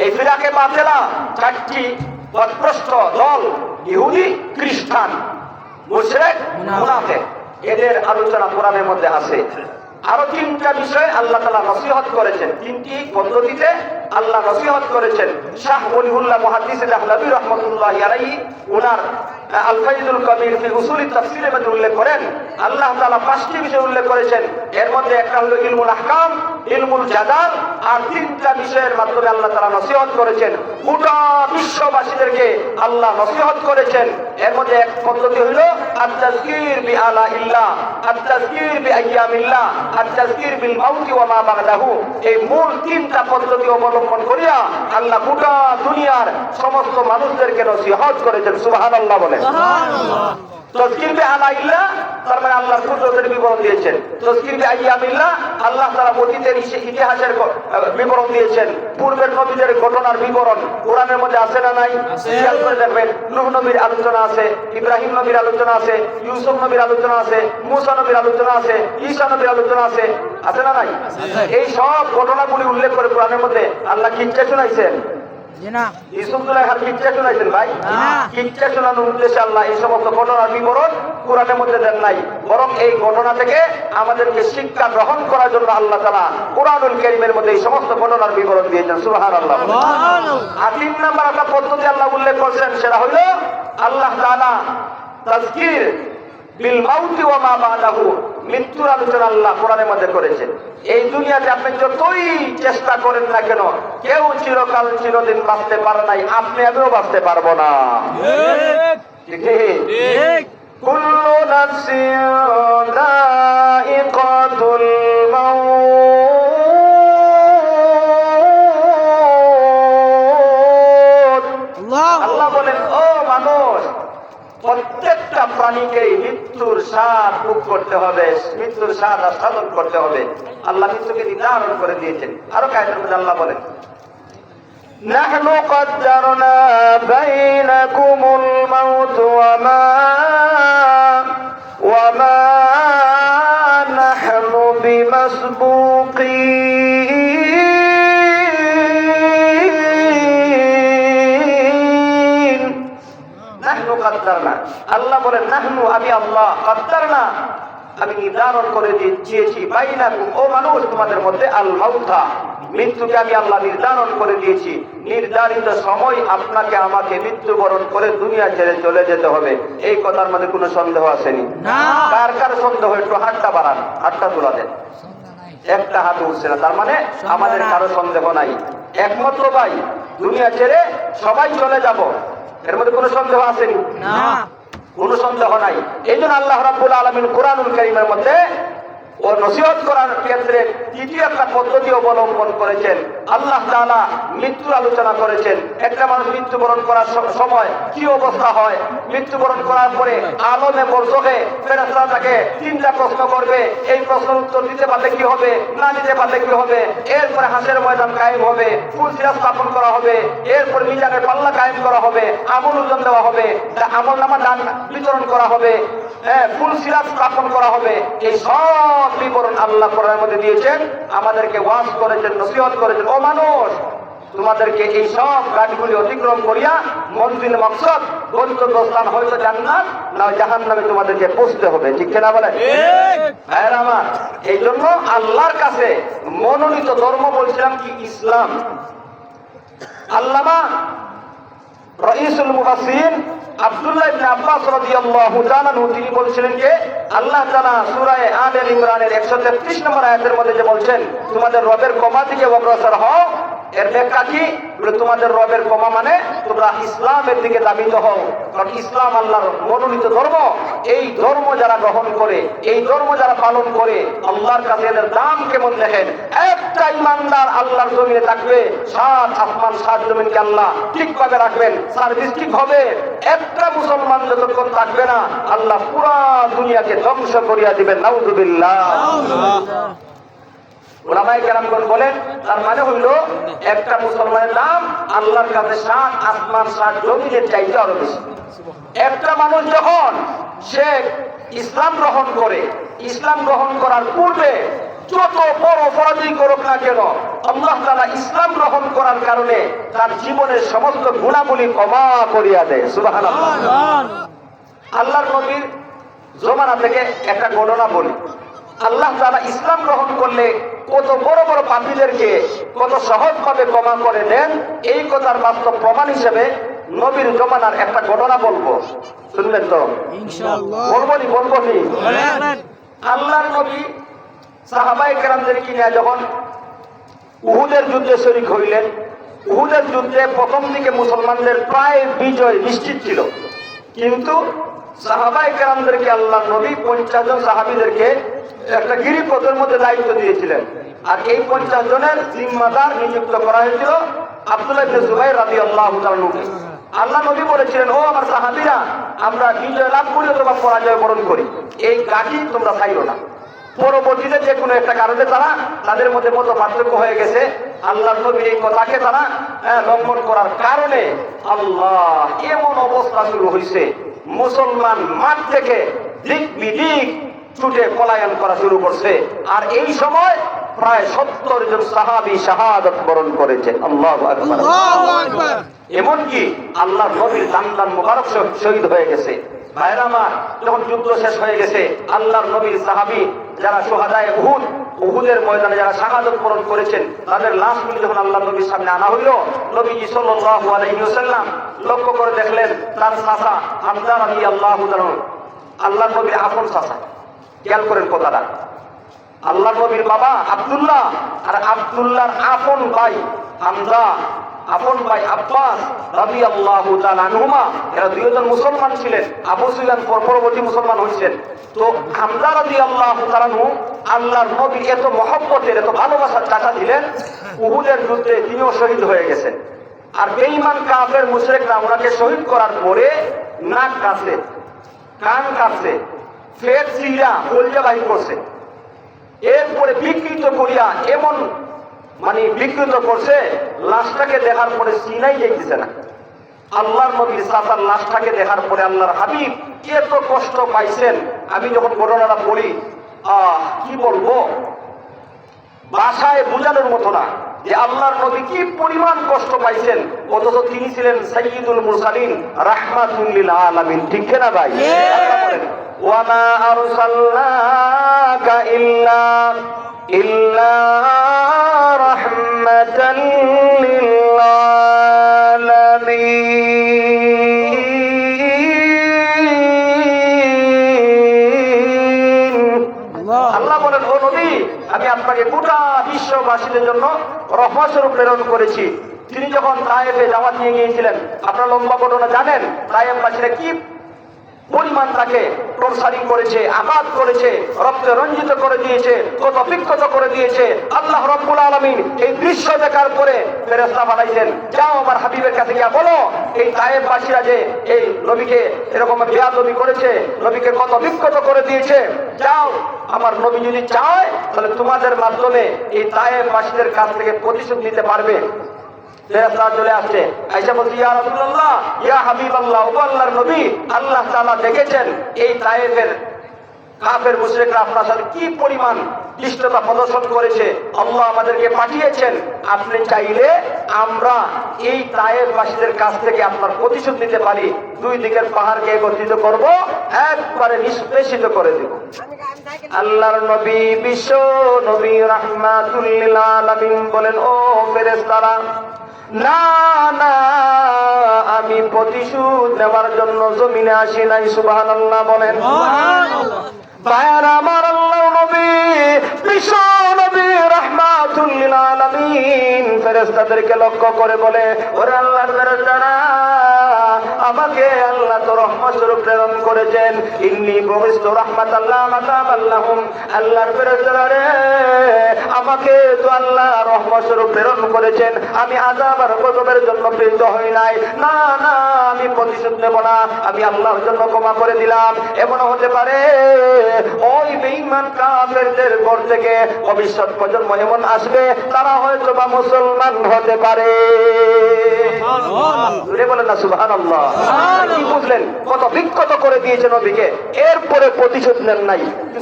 এই ফিরাকে বাতিলা চারটি পথভ্রষ্ট দল, ইহুদি, খ্রিস্টান, মুশরিক, মুনাফিক, এদের আলোচনা কোরআনের মধ্যে আছে। আরো তিনটা বিষয় আল্লাহ তাআলা নসিহত করেছেন, তিনটি পদ্ধতিতে আল্লাহ নসিহত করেছেন। শাহ ওলিউল্লাহ মুহাদ্দিস আল-আহলাবী রাহমাতুল্লাহি আলাইহি উনার আল ফায়জুল কবির ফি উসুল তাফসীরের মধ্যে উল্লেখ করেন আল্লাহ তাআলা পাঁচটি বিষয় উল্লেখ করেছেন। এর মধ্যে একটা হলো ইলমুল আহকাম, ইলমুল জাদাল, আর তিনটা বিষয়ের মাধ্যমে আল্লাহ তাআলা নসিহত করেছেন। গোটা বিশ্ববাসীদেরকে আল্লাহ নসিহত করেছেন। এর মধ্যে এক পদ্ধতি হলো আত-তাযকির বিআলা ইল্লাহ, আত-তাযকির বিআইয়ামিল্লাহ, আত-তাযকির বিল মাউতি ওয়া মা বা'দাহু। এই মূল তিনটা পদ্ধতি অবলম্বন করিয়া আল্লাহ গোটা দুনিয়ার সমস্ত মানুষদেরকে নসিহত করেছেন। সুবহানাল্লাহ বলেন। তাযকির বিআলা ইল্লাহ তার মানে আল্লাহর কুদরতের বিবরণ দিয়েছেন। তাযকির বিআইয়ামিল্লাহ আল্লাহ তাআলা অতীতের ইতিহাসের বিবরণ দিয়েছেন। পূর্বের নবীদের ঘটনার বিবরণ কোরআনের মধ্যে আছে না নাই? খেয়াল করে দেখবেন, নূহ নবীর আলোচনা আছে, ইব্রাহিম নবীর আলোচনা আছে, ইউসুফ নবীর আলোচনা আছে, মূসা নবীর আলোচনা আছে, ঈসা নবীর আলোচনা আছে, আছে না নাই? এই সব ঘটনাগুলি উল্লেখ করে কোরআনের মধ্যে আল্লাহ কিচ্ছা শোনাইছেন। ইউসুফ জুলাইখার কিচ্ছা শোনাইছেন ভাই? কিচ্ছা শোনানোর উদ্দেশ্যে আল্লাহ এই সমস্ত ঘটনার বিবরণ কোরআনের মধ্যে দেন নাই, বরং এই ঘটনা থেকে আমাদেরকে শিক্ষা গ্রহণ করার জন্য আল্লাহ তাআলা কুরআনুল কারীমের মধ্যে এই সমস্ত ঘটনার বিবরণ দিয়েছেন। সুবহানাল্লাহ। আর তিন নাম্বার একটা পদ্ধতি আল্লাহ উল্লেখ করেছেন, সেটা হলো আল্লাহ তাআলা তাযকির বিল মাউতি ওয়া মা বা'দাহু, মৃত্যুর আলোচনা আল্লাহ কোরআনের মধ্যে করেছেন। এই দুনিয়াতে আপনি যতই চেষ্টা করেন না কেন, কেউ চিরকাল চিরদিন বাঁচতে পারে নাই, আপনি আমিও বাঁচতে পারবো না। ঠিক ঠিক। কুল্লু নাফসিন যায়িকাতুল মাউত। আল্লাহ বলেন, ও মানুষ, প্রত্যেকটা প্রাণীকেই মৃত্যুর স্বাদ ভোগ করতে হবে, মৃত্যুর স্বাদ আস্বাদন করতে হবে। আল্লাহ মৃত্যুকে নির্ধারণ করে দিয়েছেন। আরো কায়দার মধ্যে আল্লাহ বলেন, নাহনু কদ্দারনা বাইনাকুমুল মাউত ওয়া মা নাহনু বিমাসবুকিন। নাহনু কদ্দারনা, আল্লাহ বলেন, নাহনু আমি আল্লাহ, কদ্দারনা আমি নির্ধারণ করে দিয়েছি, বাইনাকুম ও মানুষ তোমাদের মধ্যে, আল মাউতা মৃত্যুকে আমি আল্লাহ নির্ধারণ করে দিয়েছি। নির্ধারিত সময় আপনাকে আমাকে মৃত্যুবরণ করে দুনিয়া ছেড়ে চলে যেতে হবে। এই কথার মধ্যে কোনো সন্দেহ আসেনি? কার কার সন্দেহ? একটু হাতটা বাড়ান, হাতটা তোলা দেন। একটা হাত উঠছে না, তার মানে আমাদের কারো সন্দেহ নাই। একমাত্র ভাই, দুনিয়া ছেড়ে সবাই চলে যাব, এর মধ্যে কোনো সন্দেহ আসেনি? কোনো সন্দেহ নাই। এই জন্য আল্লাহ রাব্বুল আলামিন কুরআনুল কারীমের মধ্যে ও নসিহত করার ক্ষেত্রে তৃতীয় একটা পদ্ধতি অবলম্বন করেছেন। আল্লাহ তাআলা মৃত্যুর আলোচনা করেছেন। একটা মানুষ মৃত্যুবরণ করার সময় কি অবস্থা হয়, মৃত্যুবরণ করার পরে আলমে বরজখে ফেরেশতারা তাকে তিনটা প্রশ্ন করবে। এই প্রশ্নের উত্তর দিতে পারলে কি হবে, না দিতে পারলে কি হবে। এরপরে হাসরের ময়দান কায়েম হবে, ফুলসিরাত স্থাপন করা হবে, এরপর মিজানের পাল্লা কায়েম করা হবে, আমল ওজন দেওয়া হবে, আমলনামা দান বিতরণ করা হবে, ফুলসিরাত স্থাপন করা হবে। এই সব বিবরণ আল্লাহ কোরআনের মধ্যে দিয়েছেন, আমাদেরকে ওয়াজ করেছেন, নসিহত করেছেন। ও মানুষ, তোমাদেরকে এই সব গাড়িগুলি অতিক্রম করিয়া মঞ্জিল মকসদ গন্তব্যস্থান হয়তো জান্নাত না জাহান্নামে তোমাদেরকে পৌঁছতে হবে। ঠিক কিনা বলেন? ভাইয়েরা আমার, এই জন্য আল্লাহর কাছে মনোনীত ধর্ম বলছিলাম কি? ইসলাম। আল্লামা রাইসুল মুফাসসিরিন আব্দুল্লাহ ইবনে আব্বাস রাদিয়াল্লাহু তাআলা আনহু তিনি বলছিলেন যে আল্লাহ তাআলা সূরা আলে ইমরানের 133 নম্বর আয়াতের মধ্যে যে বলছেন, তোমাদের রবের ক্ষমা থেকে অগ্রসর হও, এর ব্যাখ্যা কি? বলে তোমাদের রবের ক্ষমা মানে তোমরা ইসলামের দিকে ধাবিত হও, কারণ ইসলাম আল্লাহর মনোনীত ধর্ম। এই ধর্ম যারা গ্রহণ করে, এই ধর্ম যারা পালন করে, আল্লাহর কাছে এদের দাম কেমন দেখেন। একটা ইমানদার আল্লাহর জমিনে থাকবে, 7 আসমান 7 জমিনকে আল্লাহ ঠিকভাবে রাখবেন, সার্ভিস ঠিক হবে। একটা মুসলমান যতক্ষণ থাকবে না, আল্লাহ পুরা দুনিয়াকে ধ্বংস করিয়া দিবেন। নাউযুবিল্লাহ। ওলামায়ে কেরামগণ বলেন তার মানে হইল একটা মুসলমানের দাম আল্লাহর কাছে 7 আসমান 7 জমিনের চাইতে আরো বেশি। একটা মানুষ যখন সে ইসলাম গ্রহণ করে, ইসলাম গ্রহণ করার পূর্বে যত বড় অপরাধী করুক না কেন, আল্লাহ তাআলা ইসলাম গ্রহণ করার কারণে তার জীবনের সমস্ত গুণাবলী ক্ষমা করিয়া দেয়। সুবহানাল্লাহ। আল্লাহর নবীর জমানা থেকে একটা ঘটনা বলি। আল্লাহ তাআলা ইসলাম গ্রহণ করলে কত বড় বড় পাপীদেরকে কত সহজভাবে ক্ষমা করে দেন, এই কথার বাস্তব প্রমাণ হিসেবে নবীর জমানার একটা ঘটনা বলবো। শুনবেন তো? ইনশাআল্লাহ। বলবো নি? আল্লাহর নবী সাহাবায়ে কেরামদেরকে নিয়ে যখন উহুদের যুদ্ধে শরীক হইলেন, উহুদের যুদ্ধে প্রথম দিকে মুসলমানদের প্রায় বিজয় নিশ্চিত ছিল, কিন্তু সাহাবায়ে কেরামদেরকে আল্লাহর নবী 50 জন সাহাবীদেরকে একটা গিরিপথের মধ্যে দায়িত্ব দিয়েছিলেন। আর এই 50 জনের জিম্মাদার নিযুক্ত করা হয়েছিল আব্দুল্লাহ ইবনে জুবাইর রাদিয়াল্লাহু তাআলা। আল্লাহ নবী বলেছিলেন, ও আমার সাহাবীরা, আমরা বিজয় লাভ করি অথবা পরাজয় বরণ করি, এই গাঠি তোমরা ছাইরো না। পরবর্তীতে যে কোনো একটা কারণে তাদের মধ্যে মত পার্থক্য হয়ে গেছে, আল্লাহর নবীর এই কথাকে তারা লঙ্ঘন করার কারণে আল্লাহ এমন অবস্থা শুরু হয়েছে, মুসলমান মাঠ থেকে দিক বিদিক ছুটে পলায়ন করা শুরু করছে। আর এই সময় প্রায় 70 জন সাহাবী শাহাদাত বরণ করেছে। আল্লাহু আকবার। এমনকি আল্লাহর নবীর দান মুবারক শহীদ হয়ে গেছে। ভাইরা আমার, যখন যুদ্ধ শেষ হয়ে গেছে, আল্লাহর নবীর সাহাবী যারা শুহাদায়ে উহুদ, উহুদের ময়দানে যারা শাহাদাত বরণ করেছেন, তাদের লাশগুলি যখন আল্লাহর নবীর সামনে আনা হইল, নবীজি সাল্লাল্লাহু আলাইহি ওয়াসাল্লাম লক্ষ্য করে দেখলেন তার চাচা হামজা রাদিয়াল্লাহু তাআলা, আল্লাহর নবীর আপন চাচা। খেয়াল করেন কথাটা, আল্লাহর নবীর বাবা আব্দুল্লাহ আর আব্দুল্লাহর আপন ভাই হামজা, আপন ভাই আব্বাস রাদিয়াল্লাহু তাআলা আনহুমা, এরা দুইজন মুসলমান ছিলেন। আবু সুফিয়ান পরবর্তী মুসলমান হয়েছেন। তো হামজা রাদিয়াল্লাহু তাআলা আনহু আল্লাহর নবীর এত মহব্বতের, এত ভালোবাসার চাচা ছিলেন, উহুদের যুদ্ধে তিনিও শহীদ হয়ে গেছেন। আর বেঈমান কাফের মুশরিকরা ওনাকে শহীদ করার পরে নাক কাটছে, কান কাটছে, ফেট চিরা কলিজা বাহির করছে, এরপরে বিকৃত করিয়া এমন বিকৃত করছে, লাশটাকে দেখার পরে চিনাই যাইতেছে না। আল্লাহর নবীর চাচার লাশটাকে দেখার পরে আল্লাহর হাবিব এত কষ্ট পাইছেন, আমি যখন ঘটনাটা বলি কি বলবো, ভাষায় বোঝানোর মতো না যে আল্লাহর নবী কি পরিমাণ কষ্ট পাইছেন। অথচ তিনি ছিলেন সাইয়্যিদুল মুরসালিন, রাহমাতুল লিল আলামিন। ঠিক না ভাই? ওয়া মা আরসালনাকা ইল্লা রাহমাতাল লিল আলামিন। আল্লাহ বলেন, ও নবী, আমি আপনাকে গোটা বিশ্ববাসীদের জন্য রহমত স্বরূপ প্রেরণ করেছি। তিনি যখন তায়েফে দাওয়াত নিয়ে গিয়েছিলেন, আপনারা লম্বা ঘটনা জানেন, তায়েফবাসীরা কি পরিমাণ তাকে প্রসারিত করেছে, আঘাত করেছে, রক্তে রঞ্জিত করে দিয়েছে, কত বিক্ষত করে দিয়েছে। আল্লাহ রাব্বুল আলামিন এই দৃশ্য দেখার পরে ফেরেশতা পাঠাইছেন, যাও আমার হাবিবের কাছে গিয়া বলো, এই তায়েফবাসীরা যে এই নবীকে এরকম বেয়াদবি করেছে, নবীকে কত বিক্ষত করে দিয়েছে, যাও আমার নবী যদি চায় তাহলে তোমাদের মাধ্যমে এই তায়েফবাসীদের কাছ থেকে প্রতিশোধ নিতে পারবে। ফেরেশতা চলে আসছে, আয়েশা বলছে, ইয়া রাসূলুল্লাহ, ইয়া হাবিবাল্লাহ, ও আল্লাহর নবী, আল্লাহ তাআলা দেখেছেন এই তায়েফের কাফের মুশরিকরা আপনার সাথে কি পরিমাণ দৃষ্টতা প্রদর্শন করেছে, আল্লাহ আমাদেরকে পাঠিয়েছেন। আপনি চাইলে আমরা এই তায়েফবাসীদের কাছ থেকে আপনার প্রতিশোধ নিতে পারি। দুই দিকের পাহাড়কে একত্রিত করব, একবারে নিষ্পেষিত করে দেব। আল্লাহর নবী, বিশ্ব নবী রাহমাতুল লিল আলামিন বলেন, ও ফেরেশতারা, না না, আমি প্রতিশোধ নেওয়ার জন্য জমিনে আসি নাই। সুবহানাল্লাহ বলেন। ভাইয়ার আমার, আল্লাহর নবী, বিশ্ব নবী রাহমাতুল লিল আলামিন ফেরেশতাদেরকে লক্ষ্য করে বলে, ওরে আল্লাহর ফেরেশতারা, আমাকে আল্লাহ তো রহমত স্বরূপ প্রেরণ করেছেন। ইন্নী বুইস্তু রাহমাতাল্লাহ মাতাবাল্লাহুম। আল্লাহর ফেরেশতারা রে, আমাকে তো আল্লাহ রহমত স্বরূপ প্রেরণ করেছেন, আমি আযাব আর গজবের জন্য প্রেরিত হই নাই। না না, আমি প্রতিশোধ নেব না, আমি আল্লাহর জন্য ক্ষমা করে দিলাম। এমন হতে পারে ওই বেঈমান কাফেরদের ঘর থেকে ভবিষ্যৎ প্রজন্ম এমন আসবে, তারা হয়তো বা মুসলমান হতে পারে। বলেন না সুবহানাল্লাহ। কি বুঝলেন? কত বিক্ষত করে দিয়েছে নবীকে, এরপরে প্রতিশোধ নেন নাই।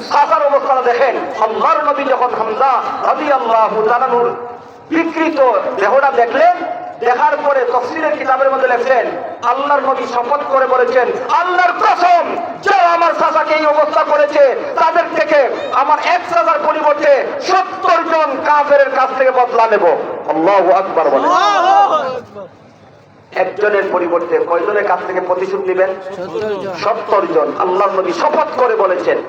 সাফার অবস্থাটা দেখেন, আল্লাহর নবী যখন হামজা রাদিয়াল্লাহু তাআলা আনহুর বিকৃত দেহটা দেখলেন, দেখার পরে তাফসীরের কিতাবের মধ্যে লেখেন, আল্লাহর নবী শপথ করে বলেছেন, আল্লাহর কসম, যারা আমার চাচাকে এই অবস্থা করেছে তাদের থেকে আমার এক চাচার পরিবর্তে 70 জন কাফেরের কাছ থেকে বদলা নেব। আল্লাহু আকবার বলেন। একজনের পরিবর্তে কয়জনের কাছ থেকে প্রতিশোধ নেবেন? 70 জন। আল্লাহর নবী শপথ করে বলেছেন।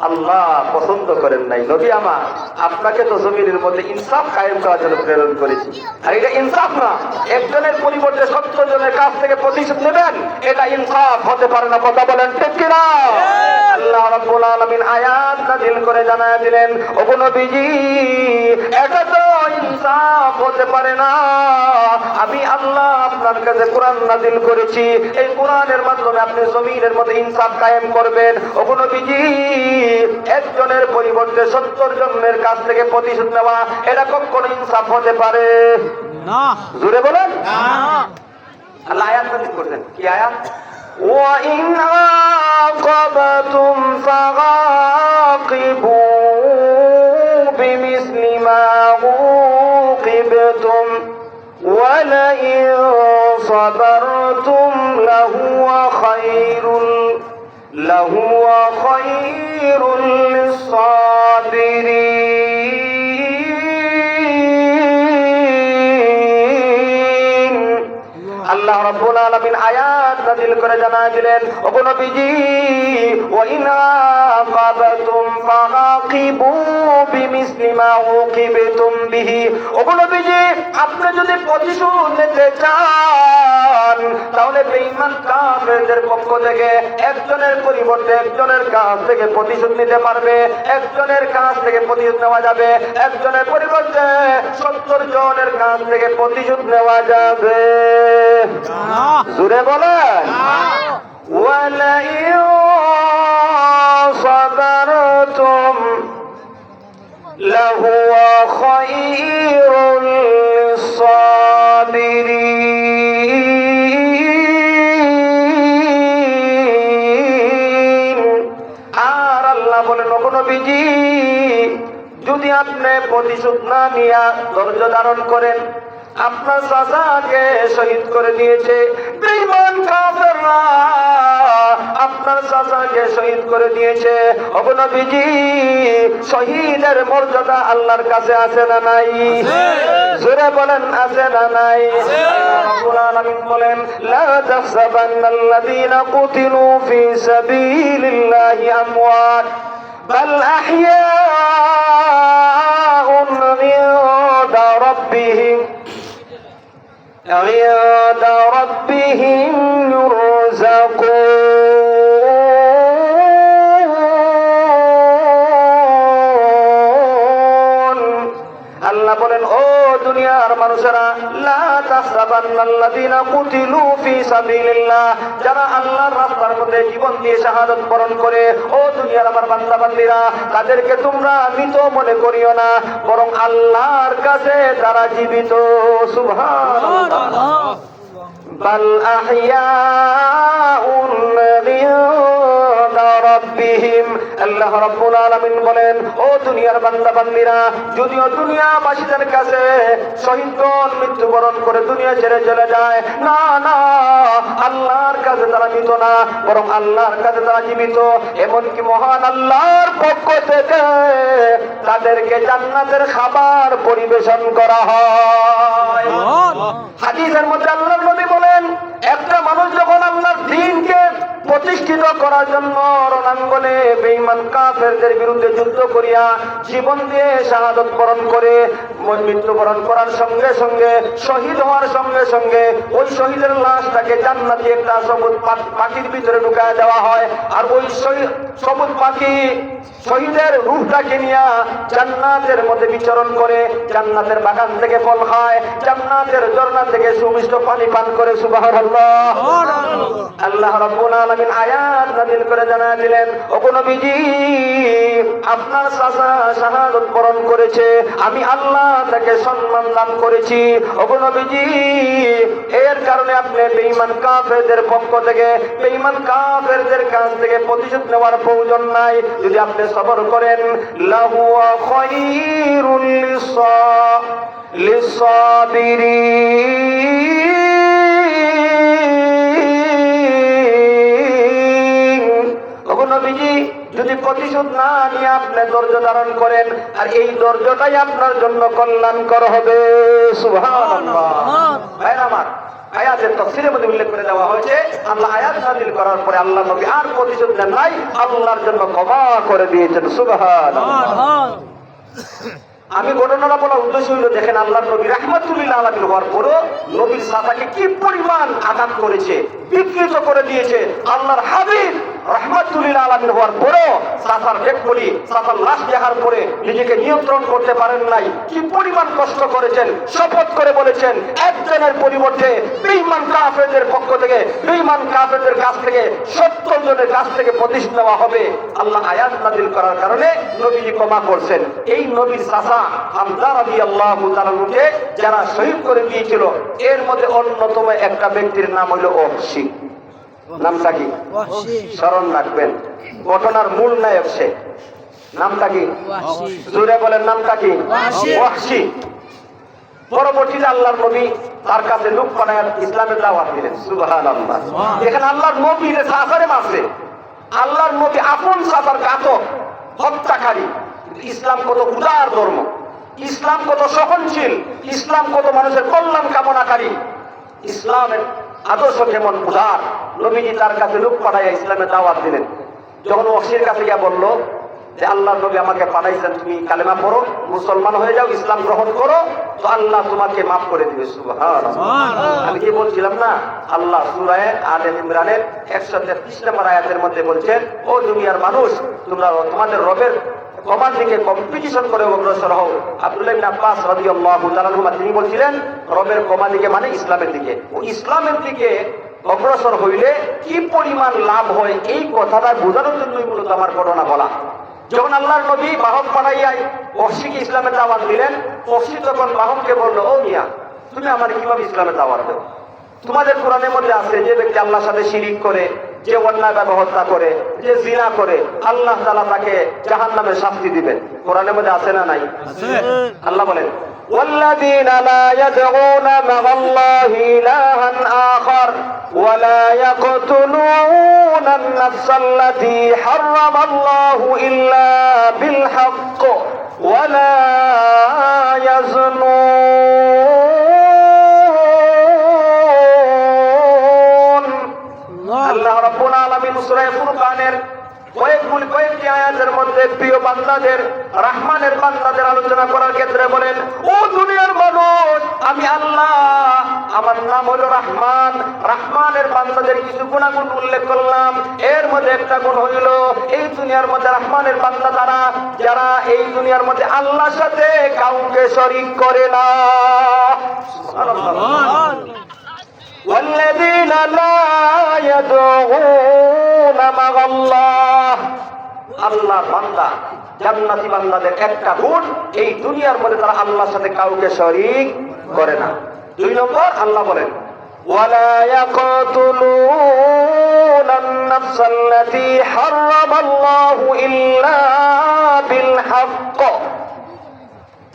আল্লাহ পছন্দ করেন নাই। নবী আমার, আপনাকে তো জমিনের মধ্যে ইনসাফ কায়েম করার জন্য প্রেরণ করেছি, আর এটা ইনসাফ না। একজনের পরিবর্তে 70 জনের কাছ থেকে প্রতিশোধ নেবেন, এটা ইনসাফ হতে পারে না। কথা বলেন ঠিক কিনা? আল্লাহ রাব্বুল আলামিন আয়াত নাযিল করে জানায়া দিলেন, ওগো নবীজি, এটা তো ইনসাফ হতে পারে না। আমি আল্লাহ আপনার কাছে কোরআন নাযিল করেছি, এই কোরআনের মাধ্যমে আপনি জমিনের মধ্যে ইনসাফ কায়েম করবেন। ওগো নবীজি, একজনের পরিবর্তে 70 জনের কাছ থেকে প্রতিশোধ নেওয়া, এটা কখনো ইনসাফ হতে পারে না। জোরে বলেন না। আল্লাহ আয়াত নাযিল করেছেন। কি আয়াত? ওয়া ইন আকাবাতুম ফাআকিবু বিমিসলি মা উকিবতুম ওয়া লা ইন সাবারতুম লাহুয়া খায়রুল লিস-সাবিরিন। আল্লাহ রাব্বুল আলামিন আয়াত নাযিল করে জানায় দিলেন, ওগো নবীজি, ওয়া ইন আকাবাতুম ফাআকিবু বিমিসলি মা উকিবতুম বিহি। ওগো নবীজি, আপনি যদি প্রতিশোধ নিতে চান, তাহলে বেঈমান কাফেরদের পক্ষ থেকে একজনের পরিবর্তে একজনের কাছ থেকে প্রতিশোধ নিতে পারবে, একজনের কাছ থেকে প্রতিশোধ নেওয়া যাবে, একজনের পরিবর্তে 70 জনের কাছ থেকে প্রতিশোধ নেওয়া যাবে। জোরে বলেন। ওয়ালা ইন সাবারতুম লাহুয়া খায়রুল লিস-সাবিরিন। আর আল্লাহ বলেন, ওগো নবীজি, যদি আপনি প্রতিশোধ না নিয়া ধৈর্য ধারণ করেন, আপনার চাচাকে শহীদ করে দিয়েছে বেঈমান কাফেররা, আপনার চাচাকে শহীদ করে দিয়েছে। ওগো নবীজি, শহীদের মর্যাদা আল্লাহর কাছে আছে না নাই? জোরে বলেন, আছে না নাই? রব্বুল আলামিন বলেন, লা তাহসাবান্নাল্লাযীনা কুতিলু ফী সাবীলিল্লাহি আমওয়াত বাল আহইয়াউন ইনদা রাব্বিহিম عند ربهم يرزقون। আল্লাহ বলেন, ও দুনিয়ার মানুষেরা, লা তাহসাবান্নাল্লাযীনা কুতিলু ফী সাবিলিল্লাহ, যারা আল্লাহর রাস্তার মধ্যে জীবন দিয়ে শাহাদাত বরণ করে, ও দুনিয়ার আমার বান্দা বান্দীরা, তাদেরকে তোমরা মৃত মনে করিও না, বরং আল্লাহর কাছে তারা জীবিত। সুবহানাল্লাহ। বাল আহইয়াউন ইনদা রাব্বিহিম। আল্লাহ রাব্বুল আলামিন বলেন, ও দুনিয়ার বান্দা বান্দীরা, যদিও দুনিয়াবাসীদের কাছে শহীদগণ মৃত্যুবরণ করে দুনিয়া ছেড়ে চলে যায়, না না, আল্লাহর কাছে তারা মৃত না, বরং আল্লাহর কাছে তারা জীবিত। এমনকি মহান আল্লাহর পক্ষ থেকে তাদেরকে জান্নাতের খাবার পরিবেশন করা হয়। হাদিসের মধ্যে আল্লাহর নবী বলেন, একটা মানুষ যখন আল্লাহর দ্বীনকে প্রতিষ্ঠিত করার জন্য রণাঙ্গনে বেঈমান কাফেরদের বিরুদ্ধে যুদ্ধ করিয়া জীবন দিয়ে শাহাদাত বরণ করে, মৃত্যুবরণ করার সঙ্গে সঙ্গে শহীদ হওয়ার সঙ্গে সঙ্গে ওই শহীদের লাশটাকে জান্নাতি একটা সবুজ পাখির ভিতরে ঢুকায় দেওয়া হয়। আর ওই সবুজ পাখি শহীদের রূহটাকে নিয়ে জান্নাতের মধ্যে বিচরণ করে, জান্নাতের বাগান থেকে ফল খায়, জান্নাতের ঝর্ণা থেকে সুমিষ্ট পানি পান করে। সুবহানাল্লাহ। আল্লাহ রাব্বুল আলামিন আয়াত নাযিল করে জানায় দিলেন, ওগো নবীজি, আপনার চাচা শাহাদাত বরণ করেছে, আমি আল্লাহ তাকে সম্মান দান করেছি। ওগো নবীজি, এর কারণে আপনি বেঈমান কাফেরদের পক্ষ থেকে, বেঈমান কাফেরদের কাছ থেকে প্রতিশোধ নেওয়ার প্রয়োজন নাই। যদি আপনি সবর করেন, লাহু খায়রুল লিসাবিরিন। ওগো নবীজি, যদি প্রতিশোধ না নিয়ে আপনি ধৈর্য ধারণ করেন, আর এই ধৈর্যটাই আপনার জন্য কল্যাণকর হবে। সুবহানাল্লাহ। ভাইরা আমার, আয়াতের তাফসীরের মধ্যে উল্লেখ করে দেওয়া হয়েছে, আল্লাহ আয়াত নাযিল করার পরে আল্লাহ নবী আর প্রতিশোধ নেন নাই, আল্লাহর জন্য ক্ষমা করে দিয়েছেন। সুবহানাল্লাহ। আমি ঘটনাটা বলার উদ্দেশ্য হইল, দেখেন আল্লাহর নবী রাহমাতুল্লিল আলামিন হওয়ার পরও নবীর চাচাকে কি পরিমাণ আঘাত করেছে, বিকৃত করে দিয়েছে। আল্লাহর হাবিব রাহমাতুল্লিল আলামিন হওয়ার পরও চাচার ডেড বডি, চাচার লাশ দেখার পরে নিজেকে নিয়ন্ত্রণ করতে পারেন নাই। কি পরিমাণ কষ্ট করেছেন, শপথ করে বলেছেন একজনের পরিবর্তে বেঈমান কাফেরদের পক্ষ থেকে, বেঈমান কাফেরদের কাছ থেকে 70 জনের কাছ থেকে প্রতিশোধ নেওয়া হবে। আল্লাহ আয়াত নাযিল করার কারণে নবীজি ক্ষমা করছেন। এই নবীর চাচা হামজা রাদিয়াল্লাহু তাআলাকে যারা শহীদ করে দিয়েছিল, এর মধ্যে অন্যতম একটা ব্যক্তির নাম হলো ওয়াহশী। নামটা কি? স্মরণ রাখবেন, ঘটনার মূল নায়ক সে। নামটা কি? জোরে বলেন, নামটা কি? ওয়াহশী। পরবর্তীতে আল্লাহর নবী তার কাছে লোক পাঠায় ইসলামের দাওয়াত দিলেন। সুবহানাল্লাহ। এখানে আল্লাহর নবীর চাচারে মারছে, আল্লাহর নবী আপন চাচার ঘাতক, হত্যাকারী। ইসলাম কত উদার ধর্ম, ইসলাম কত সহনশীল, ইসলাম কত মানুষের কল্যাণ কামনাকারী, ইসলামের আদর্শ কেমন উদার। নবীজি তার কাছে লোক পাঠাইয়া ইসলামের দাওয়াত দিলেন। যখন ওয়াহশীর কাছে গিয়া বলল যে আল্লাহর নবী আমাকে পাঠাইছেন, তুমি কালেমা পড়ো, মুসলমান হয়ে যাও, ইসলাম গ্রহণ করো, তো আল্লাহ তোমাকে মাফ করে দিবে। সুবহানাল্লাহ। আমি কি বলছিলাম না, আল্লাহ সূরা আলে ইমরানের 133 নম্বর আয়াতের মধ্যে বলছেন, ও দুনিয়ার মানুষ, তোমরা তোমাদের রবের ক্ষমার দিকে কম্পিটিশন করে অগ্রসর হও। আব্দুল্লাহ ইবনে আব্বাস রাদিয়াল্লাহু তাআলা আনহুমা তিনি বলছিলেন, রবের ক্ষমার দিকে মানে ইসলামের দিকে। ও ইসলামের দিকে অগ্রসর হইলে কি পরিমাণ লাভ হয়, এই কথাটা বোঝানোর জন্যই মূলত আমার ঘটনা বলা। যখন আল্লাহর নবী বাহক পাঠাইয়া ওয়াহশীকে ইসলামের দাওয়াত দিলেন, ওয়াহশী তখন বাহককে বলল, ও মিয়া, তুমি আমার কিভাবে ইসলামের দাওয়াত দাও? তোমাদের কোরআনের মধ্যে আছে, যে ব্যক্তি আল্লাহর সাথে শিরিক করে, যে অন্যায়ভাবে হত্যা করে, যে জিনা করে, আল্লাহ তাআলা তাকে জাহান্নামের শাস্তি দিবেন। কোরআনের মধ্যে আছে না নাই? আল্লাহ বলেন, والذين لا يدعون مع الله إلها آخر ولا يقتلون النفس التي حرم الله إلا بالحق ولا يزنون। আল্লাহ রাব্বুল আলামিন সূরা ফুরকানের কয়েকটি আয়াতের মধ্যে প্রিয় বান্দাদের, রহমানের বান্দাদের আলোচনা করার ক্ষেত্রে বলেন, ও দুনিয়ার মানুষ, আমি আল্লাহ, আমার নাম হলো রহমান। রহমানের বান্দাদের কিছু গুণাগুণ উল্লেখ করলাম। এর মধ্যে একটা গুণ হইল, এই দুনিয়ার মধ্যে রহমানের বান্দা তারা যারা এই দুনিয়ার মধ্যে আল্লাহর সাথে কাউকে শরীক করে না। والذين لا يدعون مع الله, আল্লাহ বান্দা, জান্নাতি বান্দাদের একটা গুণ, এই দুনিয়ার মধ্যে তারা আল্লাহর সাথে কাউকে শরীক করে না। 2 নম্বর আল্লাহ বলেন, ওয়ালা ইয়াকতুলুনা আন-নাফস আল্লাতী হারামাল্লাহু ইল্লা বিল হক।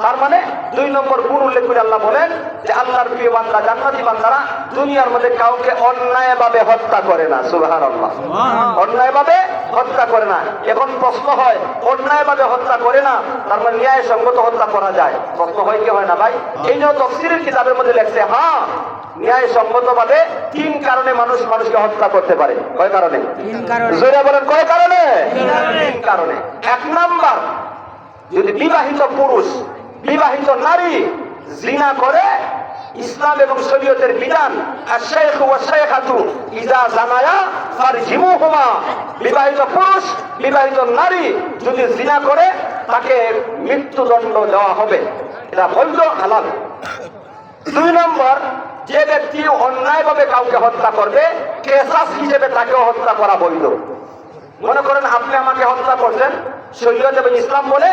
তার মানে 2 নম্বর গুণ উল্লেখ করে আল্লাহ বলেন যে আল্লাহর প্রিয় বান্দা, জান্নাতি বান্দারা দুনিয়ার মধ্যে কাউকে অন্যায়ভাবে হত্যা করে না। সুবহানাল্লাহ। অন্যায়ভাবে হত্যা করে না। এখন প্রশ্ন হয়, অন্যায়ভাবে হত্যা করে না, তার মানে ন্যায়সঙ্গত হত্যা করা যায়? প্রশ্ন হয় কি হয় না ভাই? এই জন্য তাফসীরের কিতাবের মধ্যে লেখছে, হ্যাঁ, ন্যায়সঙ্গতভাবে 3 কারণে মানুষ মানুষকে হত্যা করতে পারে। কয় কারণে? 3 কারণে। জোরে বলেন, কয় কারণে? 3 কারণে। 1 নাম্বার, যদি বিবাহিত পুরুষ বিবাহিত নারী জিনা করে ইসলাম এবং শরীয়তের বিধান আশ-শাইখু ওয়াশ-শাইখাতু ইযা জানায়া ফারজিমুহুমা, বিবাহিত পুরুষ বিবাহিত নারী যদি জিনা করে তাকে মৃত্যুদণ্ড দেওয়া হবে, এটা বৈধ হালাল। 2 নম্বর, যে ব্যক্তি অন্যায়ভাবে কাউকে হত্যা করবে কেসাস হিসেবে তাকেও হত্যা করা বৈধ। মনে করেন আপনি আমাকে হত্যা করছেন, শরীয়ত এবং ইসলাম বলে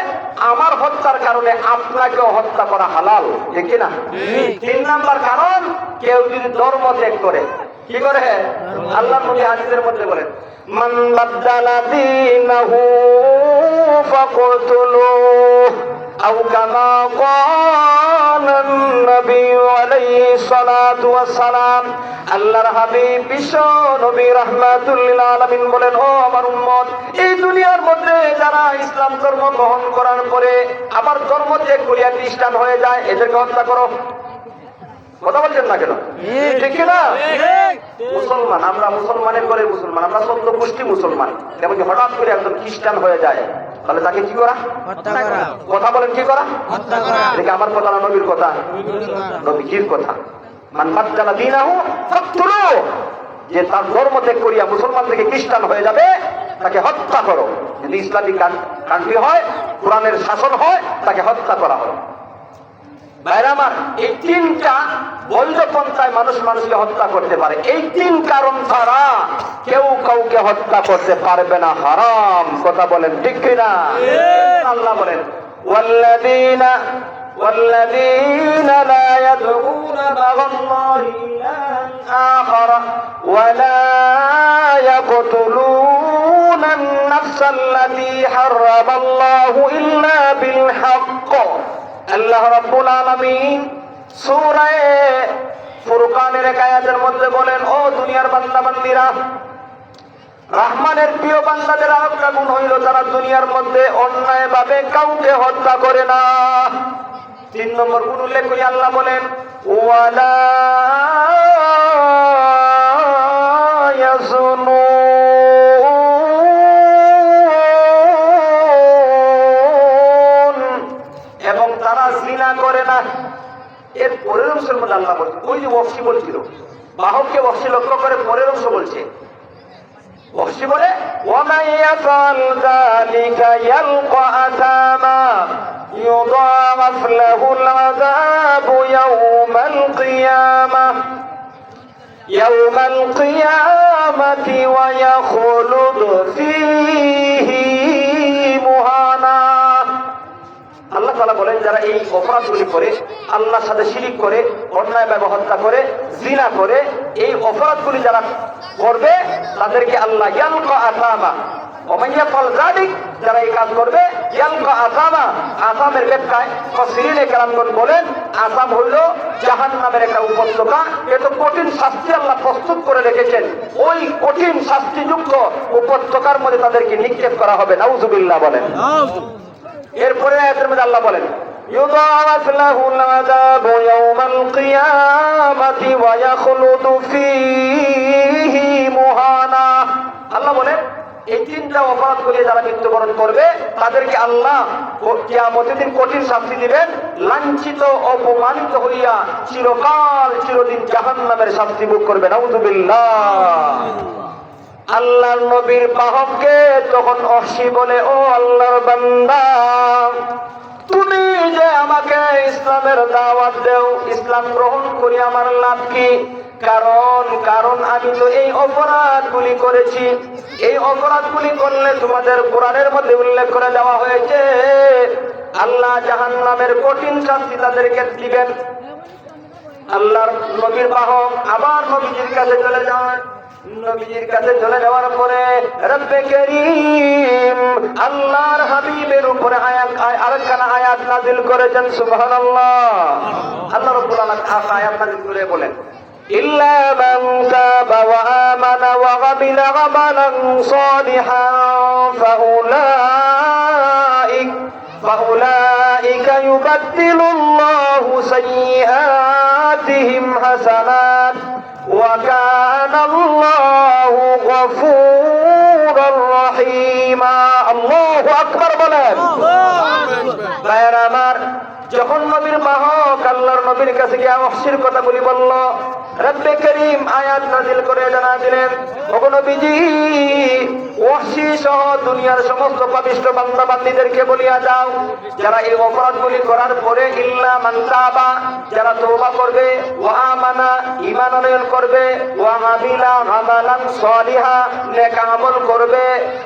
আমার হত্যার কারণে আপনাকেও হত্যা করা হালাল, ঠিক কি না? 3 নম্বর কারণ, কেউ যদি ধর্ম ত্যাগ করে, কি করে? আল্লাহর নবী হাদিসের মধ্যে বলেন, মান বাদদালা দীনাহু ফাকতুলুহু আও কামা ক্বালান নবী আলাইহিস সালাতু ওয়াস সালাম। আল্লাহর হাবিব বিশ্ব নবী রাহমাতুল লিল আলামিন বলেন, ও আমার উম্মত, এই দুনিয়ার মধ্যে যারা ইসলাম ধর্ম গ্রহণ করার পরে আবার ধর্ম ত্যাগ করিয়া খ্রিস্টান হয়ে যায়, এদেরকে হত্যা করো। কথা বলছেন না কেন? ঠিক না? মুসলমান, আমরা মুসলমানের ঘরে মুসলমান, আমরা 14 গোষ্ঠী মুসলমান, এবং হঠাৎ করে একজন খ্রিস্টান হয়ে যায়, তাহলে তাকে কি করা? কথা বলেন, কি করা? এটা আমার কথা না নবীর কথা? নবীজির কথা। মান বাদদালা দীনাহু ফাকতুলুহু, যে তার ধর্ম ত্যাগ করিয়া মুসলমান থেকে খ্রিস্টান হয়ে যাবে তাকে হত্যা করো। যদি ইসলামিক কান্ট্রি হয়, কোরআনের শাসন হয়, তাকে হত্যা করা হয়। ভাইরা আমার, এই 3টা বৈধ পন্থায় মানুষ মানুষকে হত্যা করতে পারে। এই 3 কারণ ছাড়া কেউ কাউকে হত্যা করতে পারবে না, হারাম। কথা বলেন, ঠিক কিনা? আল্লাহ বলেন, والذين لا يدعون مع الله إلها آخر ولا يقتلون النفس التي حرم الله إلا بالحق। আল্লাহ রাব্বুল আলামিন সূরা ফুরকানের এক আয়াতের মধ্যে বলেন, ও দুনিয়ার বান্দা বান্দীরা, রহমানের প্রিয় বান্দাদের আরেকটা গুণ হইল তারা দুনিয়ার মধ্যে অন্যায়ভাবে কাউকে হত্যা করে না। 3 নম্বর গুণ উল্লেখ করে আল্লাহ বলেন, ওয়ালা ইয়াজনুন, এবং তারা জিনা করে না। এর পরের অংশের মধ্যে আল্লাহ বলছে, ওই যে ওয়াহশী বলছিল, বাহককে ওয়াহশী লক্ষ্য করে পরের অংশ বলছে, ওয়াহশী বলে, ওয়ামান ইয়াফআল যালিকা ইয়ালকা আসামা يضاعف له العذاب يوم القيامة ويخلد فيه مهانا। আল্লাহ তাআলা বলেন, যারা এই অপরাধগুলি করে, আল্লাহর সাথে শিরিক করে, অন্যায়ভাবে হত্যা করে, জিনা করে, এই অপরাধগুলি যারা করবে তাদেরকে আল্লাহ ইয়ালকা আসামা, যারা এই কাজ করবে, আসামের ব্যাখ্যায় মুফাসসিরিনে কেরামগণ বলেন, আসাম হইল জাহান্নামের একটা উপত্যকা। এত কঠিন শাস্তি আল্লাহ প্রস্তুত করে রেখেছেন, ওই কঠিন শাস্তিযুক্ত উপত্যকার মধ্যে তাদেরকে নিক্ষেপ করা হবে। নাউযুবিল্লাহ বলেন। এরপরে আয়াতের মধ্যে আল্লাহ বলেন, يضاعف له العذاب يوم القيامة ويخلد فيه مهانا। আল্লাহ বলেন, এই 3টা অপরাধ করে যারা মৃত্যুবরণ করবে তাদেরকে আল্লাহ কিয়ামতের দিন কঠিন শাস্তি দিবেন, লাঞ্ছিত অপমানিত হইয়া চিরকাল চিরদিন জাহান্নামের শাস্তি ভোগ করবে। নাউযুবিল্লাহ। আল্লাহর নবীর বাহককে তখন ওয়াহশী বলে, ও আল্লাহর বান্দা, তুমি যে আমাকে ইসলামের দাওয়াত দেও, ইসলাম গ্রহণ করি আমার লাভ কি? কারণ আমি তো এই অপরাধগুলি করেছি। এই অপরাধগুলি করলে তোমাদের কোরআনের মধ্যে উল্লেখ করে দেওয়া হয়েছে আল্লাহ জাহান্নামের কঠিন শাস্তি তাদেরকে দিবেন। আল্লাহর নবীর বাহক আবার নবীজির কাছে চলে যান। নবীজির কাছে চলে যাওয়ার পরে রব্বে করিম আল্লাহর হাবিবের উপরে আরেকখানা আয়াত নাযিল করেছেন। সুবহানাল্লাহ। আল্লাহ রাব্বুল আলামিন আয়াত নাযিল করে বলেন, ইল্লা মান তাবা ওয়া আমানা ওয়া আমিলা আমালান সালিহান ফাউলাইকা ইউবাদদিলুল্লাহু সাইয়্যাতিহিম হাসানাত ওয়া কানা আল্লাহু গফুরুর রহিমা। আল্লাহু আকবার বলেন। ভাইয়েরা আমার, যখন নবীর বাহক আল্লাহর নবীর কাছে গিয়ে ওয়াহশির কথাগুলি বলল, রব্বে করিম আয়াত নাযিল করে জানা দিলেন, ওগো নবীজি, ওয়াহশি সহ দুনিয়ার সমস্ত পাপিষ্ঠ বান্দা বান্দীদেরকে বলিয়া দাও, যারা এই অপরাধগুলি করার পরে ইল্লা মান তাবা, যারা তওবা করবে, ওয়া আমানা, ঈমান আনয়ন করবে, ওয়া আমিলা আমালান সালিহা, নেক আমল করবে,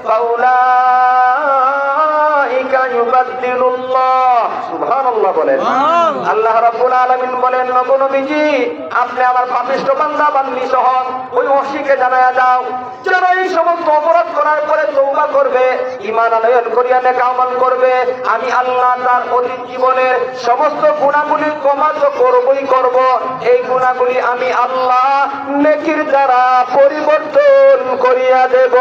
ফাউলাইকা ইউবাদদিলুল্লাহ, সুবহানাল্লাহ বলেন। আল্লাহ রাব্বুল আলামিন বলেন, ওগো নবীজি, আপনি আমার পাপিষ্ঠ বান্দা বান্দী সহ ওই ওয়াহশিকে জানায়া দাও, যারা এই সমস্ত অপরাধ করার পরে তওবা করবে, ঈমান আনয়ন করিয়া নেক আমল করবে, আমি আল্লাহ তার অতীত জীবনের সমস্ত গুনাহগুলি ক্ষমা তো করবই করব, এই গুনাহগুলি আমি আল্লাহ নেকির দ্বারা পরিবর্তন করিয়া দেব।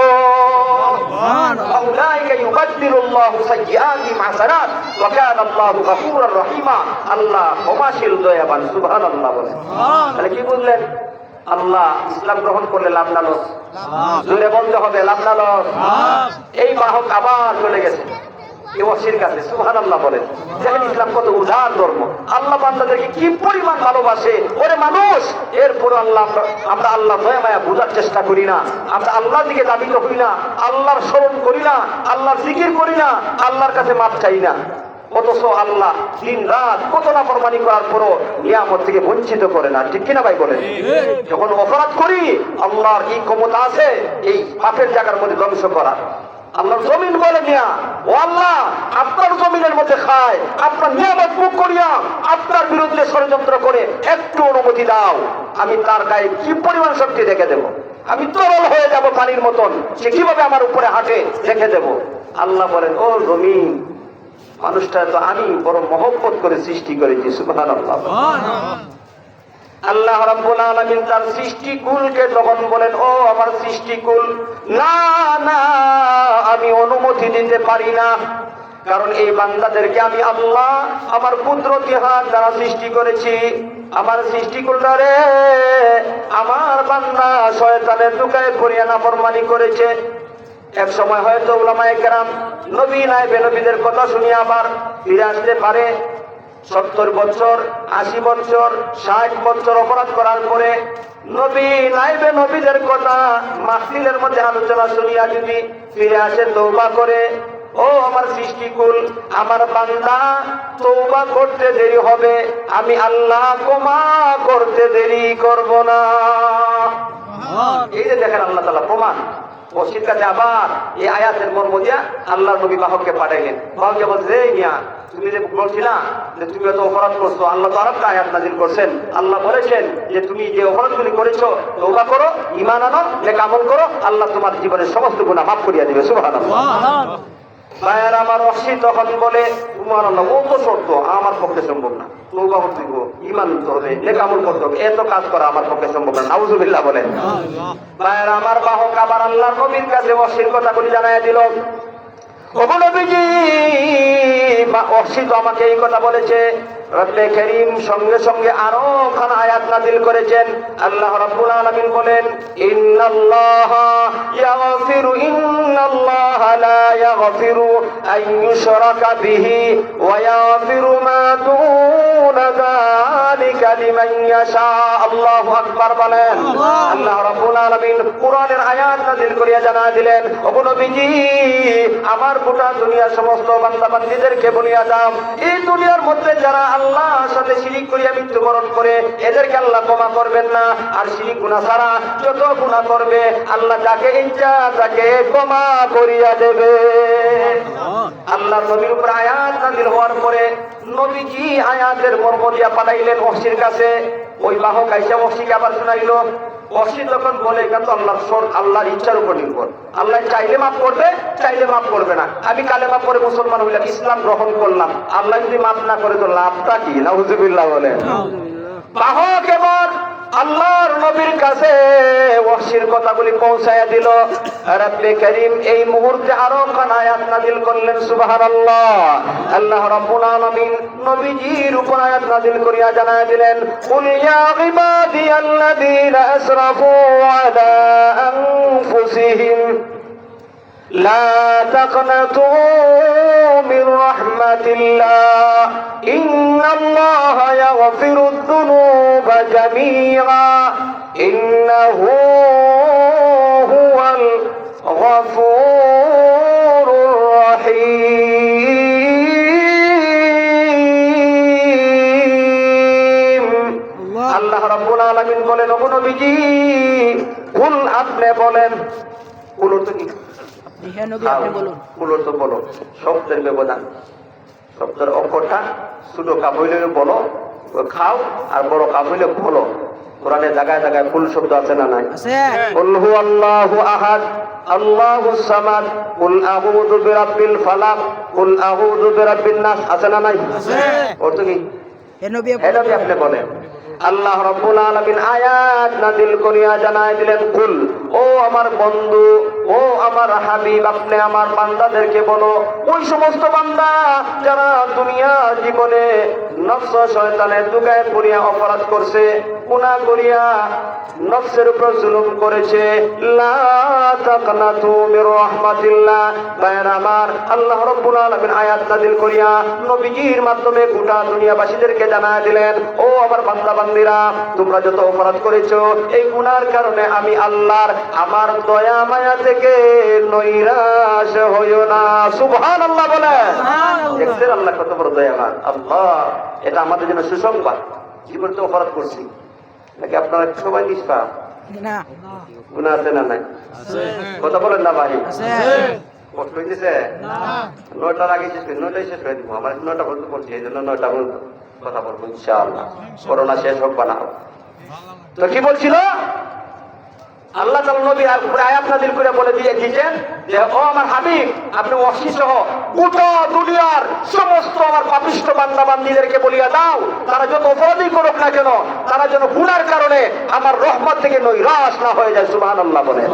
আউলাইকা ইউবাদদিলুল্লাহু সাইয়্যাতিহিম হাসানাত ওয়া কানা আল্লাহু গফুরুর রহিমা, আল্লাহ ক্ষমাশীল দয়াবান, সুবহানাল্লাহ বলেন। তাহলে কি বুঝলেন? আল্লাহ ইসলাম গ্রহণ করলে লাভ না লস? জোরে বলতে হবে, লাভ না লস? এই বাহক আবার চলে গেছে ওয়াহশির কাছে, সুবহানাল্লাহ বলেন। দেখেন ইসলাম কত উদার ধর্ম, আল্লাহ বান্দাদেরকে কি পরিমাণ ভালোবাসে। ওরে মানুষ, এরপর আমরা আল্লাহ দয়া মায়া বোঝার চেষ্টা করি না, আমরা আল্লাহর দিকে দাবিত হই না, আল্লাহর স্মরণ করি না, আল্লাহর জিকির করি না, আল্লাহর কাছে মাপ চাই না। অথচ আল্লাহ দিন রাত কত নাফরমানি করার পরও নিয়ামত থেকে বঞ্চিত করে না, ঠিক কিনা ভাই বলেন? যখন অপরাধ করি, আল্লাহর কি ক্ষমতা আছে এই পাপের জায়গার মধ্যে ধ্বংস করা? আল্লাহর জমিন বলে মিয়া, ও আল্লাহ, আপনার জমিনের মধ্যে খায়, আপনার নিয়ামত মুখ করিয়া আপনার বিরুদ্ধে ষড়যন্ত্র করে একটু অনুমতি দাও, আমি তার গায়ে কি পরিমাণ শক্তি দেখে দেব, আমি তরল হয়ে যাব পানির মতন, সে কিভাবে আমার উপরে হাঁটে দেখে দেব। আল্লাহ বলেন, ও জমিন, মানুষটা তো আমি বড় মহব্বত করে সৃষ্টি করেছি, সুবহানাল্লাহ। আল্লাহ রাব্বুল আলামিন তার সৃষ্টিকুলকে তখন বলেন, ও আমার সৃষ্টিকুল, না না, আমি অনুমতি দিতে পারি না, কারণ এই বান্দাদেরকে আমি আল্লাহ আমার কুদরতি হাত দ্বারা সৃষ্টি করেছি। আমার সৃষ্টিকুলটারে আমার বান্দা শয়তানের দুকায় পড়িয়া নাফরমানি করেছে। এক সময় হয়তো উলামায়ে কেরাম নবী নাইবে নবীদের কথা শুনিয়ে আবার ফিরে আসতে পারে। 70 বছর, 80 বছর, 60 বছর অপরাধ করার পরে নবী নাইবে নবীদের কথা মাহফিলের মধ্যে আলোচনা শুনিয়া যদি ফিরে আসে তওবা করে, ও আমার সৃষ্টিকুল, আমার বান্দা তওবা করতে দেরি হবে, আমি আল্লাহ ক্ষমা করতে দেরি করব না। এই যে দেখেন আল্লাহ তাআলা প্রমাণ। ওয়াহশির কাছে আবার এই আয়াতের মর্ম দিয়া আল্লাহর নবী বাহককে পাঠাইলেন। বাহককে বলছে, এই মিয়া, তুমি যে বলছিলা যে তুমি এত অপরাধ করছো, আল্লাহ তো আরেকটা আয়াত নাযিল করছেন, আল্লাহ বলেছেন যে তুমি যে অপরাধগুলি করেছো তওবা করো, ঈমান আনো, নেক আমল করো, আল্লাহ তোমার জীবনের সমস্ত গুনাহ মাফ করিয়া দিবে, সুবহানাল্লাহ। ভাইয়ার আমার, ওয়াহশি তখন বলে, সুবহানাল্লাহ, ও তো শর্ত আমার পক্ষে সম্ভব না, তওবা করতে হবে, ঈমান আনতে হবে, নেক আমল করতে হবে, এত কাজ করা আমার পক্ষে সম্ভব না, নাউযুবিল্লাহ বলেন। ভাইয়ার আমার, বাহক আবার আল্লাহর নবীর কাছে ওয়াহশির কথাগুলি জানাইয়া দিল। ওগো নবীজি, ওয়াহশি তো আমাকে এই কথা বলেছে। রব্বে করিম সঙ্গে সঙ্গে আরো খানা আয়াত নাযিল করেছেন। আল্লাহ রাব্বুল আলামিন বলেন, ইন্নাল্লাহা লা ইয়াগফিরু আন ইউশরাকা বিহি ওয়া ইয়াগফিরু মা দুনা যালিকা লিমান ইয়াশা। আল্লাহু আকবার বলেন। আল্লাহ রাব্বুল আলামিন কুরআনের আয়াত নাযিল করিয়া জানা দিলেন, ওগো নবীজি, আমার গোটা দুনিয়ার সমস্ত বান্দা বান্দীদেরকে বলিয়া দাও, এই দুনিয়ার মধ্যে যারা আল্লাহর সাথে শিরিক করিয়া মৃত্যুবরণ করে, এদেরকে আল্লাহ ক্ষমা করবেন না। আর শিরিক গুনাহ ছাড়া যত গুনাহ করবে, আল্লাহ যাকে ইচ্ছা তাকে ক্ষমা করিয়া দেবে। আল্লাহর নবীর উপর আয়াত নাযিল হওয়ার পরে নবীজি আয়াতের মর্ম দিয়া পাঠাইলেন ওয়াহশির কাছে। ওই বাহক আইসা ওয়াহশিকে আবার শুনাইলো। ওয়াহশি তখন বলে, এটা তো আল্লাহর ইচ্ছার উপর নির্ভর, আল্লাহ চাইলে মাফ করবে, চাইলে মাফ করবে না। আমি কালেমা পড়ে মুসলমান হইলাম, ইসলাম গ্রহণ করলাম, আল্লাহ যদি মাফ না করে তো লাভটা কি? নাউযুবিল্লাহ বলেন। বাহক এবার আল্লাহর নবীর কাছে ওয়াহশির কথাগুলি পৌঁছায়া দিল। রব্বে করিম এই মুহূর্তে আরো খান আয়াত নাযিল করলেন, সুবহানাল্লাহ। আল্লাহ রাব্বুল আলামিন নবীজির উপর আয়াত নাযিল করিয়া জানায়া দিলেন, কুল ইয়া ইবাদিয়াল্লাযীনা আসরাফু আলা আনফুসিহিম لا تقنطوا من رحمة الله إن الله يغفر الذنوب جميعا إنه هو الغفور الرحيم আল্লাহ রাব্বুল আলামিন বলেন, ও নবীজি কুল, আপনি বলেন। কুল তো কি? কুল তো বলো, শব্দের ব্যবধান, শব্দের অক্ষরটা ছোট কাপ হইলে বলো, খাও, আর বড় কাপ হইলে বলো। কোরআনে জায়গায় জায়গায় কুল শব্দ আছে না নাই? কুল হুয়াল্লাহু আহাদ আল্লাহুস সামাদ কুল আউযু বিরাব্বিল ফালাক কুল আউযু বিরাব্বিন নাস আছে না নাই? অর্থ কি? হে নবী আপনি বলেন। আল্লাহ রাব্বুল আলামিন আয়াত নাযিল করিয়া জানায় দিলেন, কুল, ও আমার বন্ধু, ও আমার হাবিব, আপনি আমার বান্দাদেরকে বলো, ওই সমস্ত বান্দা যারা দুনিয়া জীবনে নফস শয়তানের দুগায় পড়িয়া অপরাধ করছে, গুনাহ করিয়া নফসের উপর জুলুম করেছে, লা তাকনাতু মির রাহমাতিল্লাহ। ভাইরা আমার, আল্লাহ রাব্বুল আলামিন আয়াত নাযিল করিয়া নবীজির মাধ্যমে গোটা দুনিয়াবাসীদেরকে জানায় দিলেন, ও আমার বান্দা বান্দীরা, তোমরা যত অপরাধ করেছো এই গুনার কারণে আমি আল্লাহর আমার দয়া মায়া থেকে নৈরাশ হইও না। সুবহানাল্লাহ বলে। দেখছেন আল্লাহ কত বড় দয়াবান আল্লাহ। এটা আমাদের জন্য সুসংবাদ। জীবনে তো অপরাধ করছি, নাকি আপনারা সবাই নিষ্পাপ? না, গুনাহ আছে না নাই? কথা বলেন না ভাই। কষ্ট হইতেছে? 9টার আগে শেষ করে 9টায় শেষ করে দিব। আমার 9টা পর্যন্ত পড়ছি, এই জন্য 9টা পর্যন্ত কথা বলবো ইনশাআল্লাহ। করোনা শেষ হোক বা না হোক। তো কি বলছিল আল্লাহ তাআলা? নবী আয়াত নাযিল করে বলে দিয়েছেন যে, ও আমার হাবিব, আপনি ওয়াহশী সহ গোটা দুনিয়ার সমস্ত আমার পাপিষ্ঠ বান্দা বান্দীদেরকে বলিয়া দাও, তারা যত অপরাধী করুক না কেন, তারা যেন গুনার কারণে আমার রহমত থেকে নৈরাশ না হয়ে যায়। সুবহানাল্লাহ বলেন।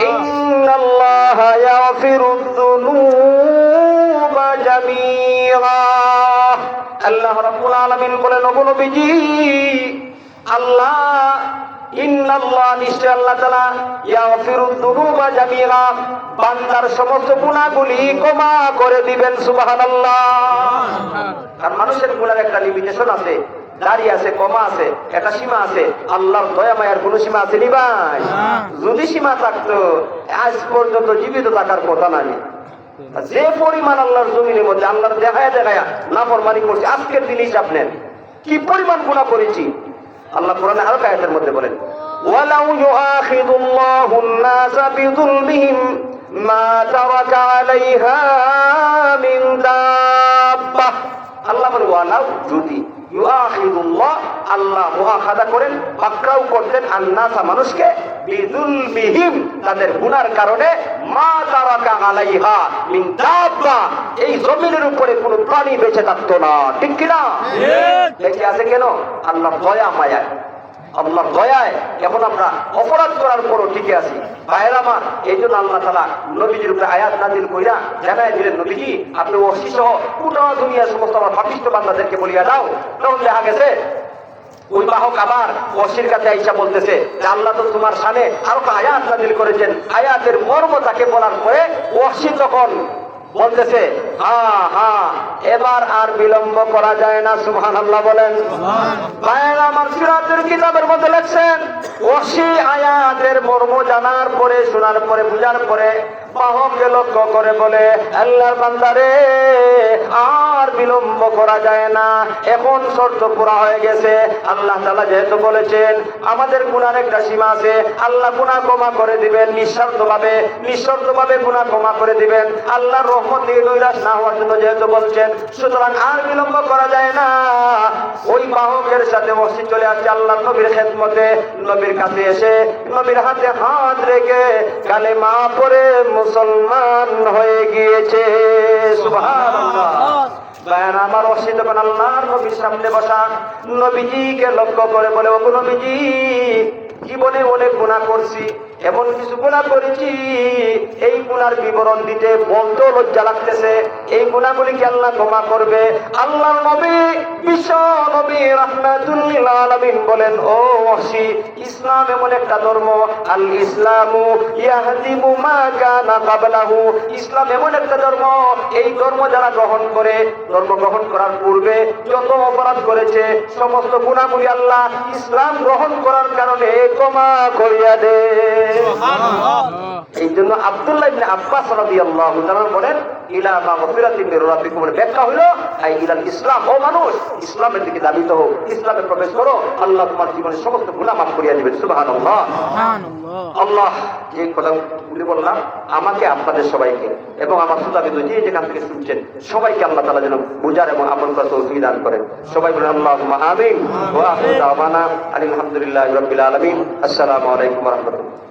ইন্নাল্লাহা ইয়াগফিরুয যুনুবা জামিআ। আল্লাহ রাব্বুল আলামিন বলেন, ও নবীজি, আল্লাহ ইন্নাল্লাহ, নিশ্চয় আল্লাহ তাআলা ইয়াগফিরুয যুনুবা জামিআ, বান্দার সমস্ত গুনাহগুলি ক্ষমা করে দিবেন। সুবহানাল্লাহ। কারণ মানুষের গুনার একটা লিমিটেশন আছে, দাড়ি আছে, কমা আছে, একটা সীমা আছে। আল্লাহর দয়া মায়ার কোন সীমা আছে নি ভাই? যদি সীমা থাকতো আজ পর্যন্ত জীবিত থাকার কথা নাই। যে পরিমাণ আল্লাহর জমিনের মধ্যে আল্লাহর দেখায়া দেখায়া নাফরমানি করছে, আজকের দিন হিসাব নেন কি পরিমাণ গুনাহ করেছি। আল্লাহ কোরআনে আরো আয়াতের মধ্যে বলেন, ওয়ালাউ ইউআখিদুল্লাহুন নাসা বিযুলমিহিম মা তারাকা আলাইহা মিন দাব্বাহ। আল্লাহ বলেন, ওয়ালাউ, যদি, ইউআখিদুল্লাহ, আল্লাহ মুআখাদা করেন, পাকড়াও করতেন, আন-নাসা, মানুষকে, বিযুলমিহিম, তাদের গুনার কারণে, মা তারাকা আলাইহা মিন দাব্বাহ, এই জমিনের উপরে কোনো প্রাণী বেঁচে থাকতো না। ঠিক কি না? বেঁচে আছে কেন? আল্লাহর দয়া মায়া। আল্লাহর দয়ায় এখন আমরা অপরাধ করার পরও টিকে আছি। ভাইয়েরা আমার, এই জন্য আল্লাহ তাআলা নবীজির উপরে আয়াত নাযিল কইরা জানায় দিলেন, নবীজি, আপনি ওহশী সহ গোটা দুনিয়ার সমস্ত আমার পাপিষ্ঠ বান্দাদেরকে বলিয়া দাও। তখন দেখা গেছে ওই বাহক আবার ওহশীর কাছে আইসা বলতেছে যে, আল্লাহ তো তোমার শানে আরো আয়াত নাযিল করেছেন। আয়াতের মর্ম তাকে বলার পরে ওহশী তখন বলতেছে, হ্যাঁ হ্যাঁ, এবার আর বিলম্ব করা যায় না। সুবহানাল্লাহ বলেন। ভাইয়েরা আমার, সিরাতের কিতাবের মধ্যে লেখছেন, ওহশী আয়াতের মর্ম জানার পরে, শোনার পরে, বুঝার পরে বাহককে লক্ষ্য করে বলে, আল্লাহর বান্দারে, আর বিলম্ব করা যায় না, এখন শর্ত পুরা হয়ে গেছে। আল্লাহ তাআলা যেহেতু বলেছেন আমাদের গুনার একটা সীমা আছে, আল্লাহ গুনাহ ক্ষমা করে দিবেন নিঃশর্তভাবে, নিঃশর্তভাবে গুনাহ ক্ষমা করে দিবেন। আল্লাহর রহমত থেকে নৈরাশ না হওয়ার জন্য যেহেতু বলছেন, সুতরাং আর বিলম্ব করা যায় না। ওই বাহকের সাথে ওহশী চলে আসছে আল্লাহর নবীর খেদমতে। নবীর কাছে এসে নবীর হাতে হাত রেখে কালেমা পড়ে মুসলমান হয়ে গিয়েছে। সুবহানাল্লাহ। আমার ওহশী তখন আল্লাহর নবীর সামনে বসা, নবীজিকে লক্ষ্য করে বলে, ও নবীজি, জীবনে অনেক গুনাহ করছি, এমন কিছু গুনাহ করেছি, এই গুনার বিবরণ দিতে বলতেও লজ্জা লাগতেছে। এই গুনাহগুলিকে আল্লাহ ক্ষমা করবে। আল্লাহর নবী, বিশ্ব নবী রাহমাতুল লিল আলামিন বলেন, ও ওয়াহশী, ইসলাম এমন একটা ধর্ম, আল ইসলামু ইয়াহদিমু মা কানা ক্বাবলাহু, ইসলাম এমন একটা ধর্ম, এই ধর্ম যারা গ্রহণ করে, ধর্ম গ্রহণ করার পূর্বে যত অপরাধ করেছে সমস্ত গুনাহগুলি আল্লাহ ইসলাম গ্রহণ করার কারণে ক্ষমা করিয়া দেয়। সুবহানাল্লাহ। এই জন্য আব্দুল্লাহ ইবনে আব্বাস রাদিয়াল্লাহু তাআলা বলেন, ইলা মাগফিরাতিন মির রাব্বিকুম, ব্যাখ্যা হলো আই ইলাল ইসলাম, ও মানুষ ইসলামের দিকে ধাবিত হও, ইসলামে প্রবেশ করো, আল্লাহ তোমার জীবনের সমস্ত গুনাহ মাফ করিয়া দিবেন। সুবহানাল্লাহ। সুবহানাল্লাহ। আল্লাহ যে কথাগুলি বললাম, আমাকে আপনাদের সবাইকে এবং আমার শ্রোতাবৃন্দ যে যেখান থেকে শুনছেন সবাইকে আল্লাহ তাআলা যেন বুঝার এবং আমল করার তৌফিক দান করেন। সবাই বলেন আল্লাহুম্মা আমিন। ওয়া আখিরু দাওয়ানা আলহামদুলিল্লাহি রাব্বিল আলামিন। আসসালামু আলাইকুম ওয়া রাহমাতুল্লাহ।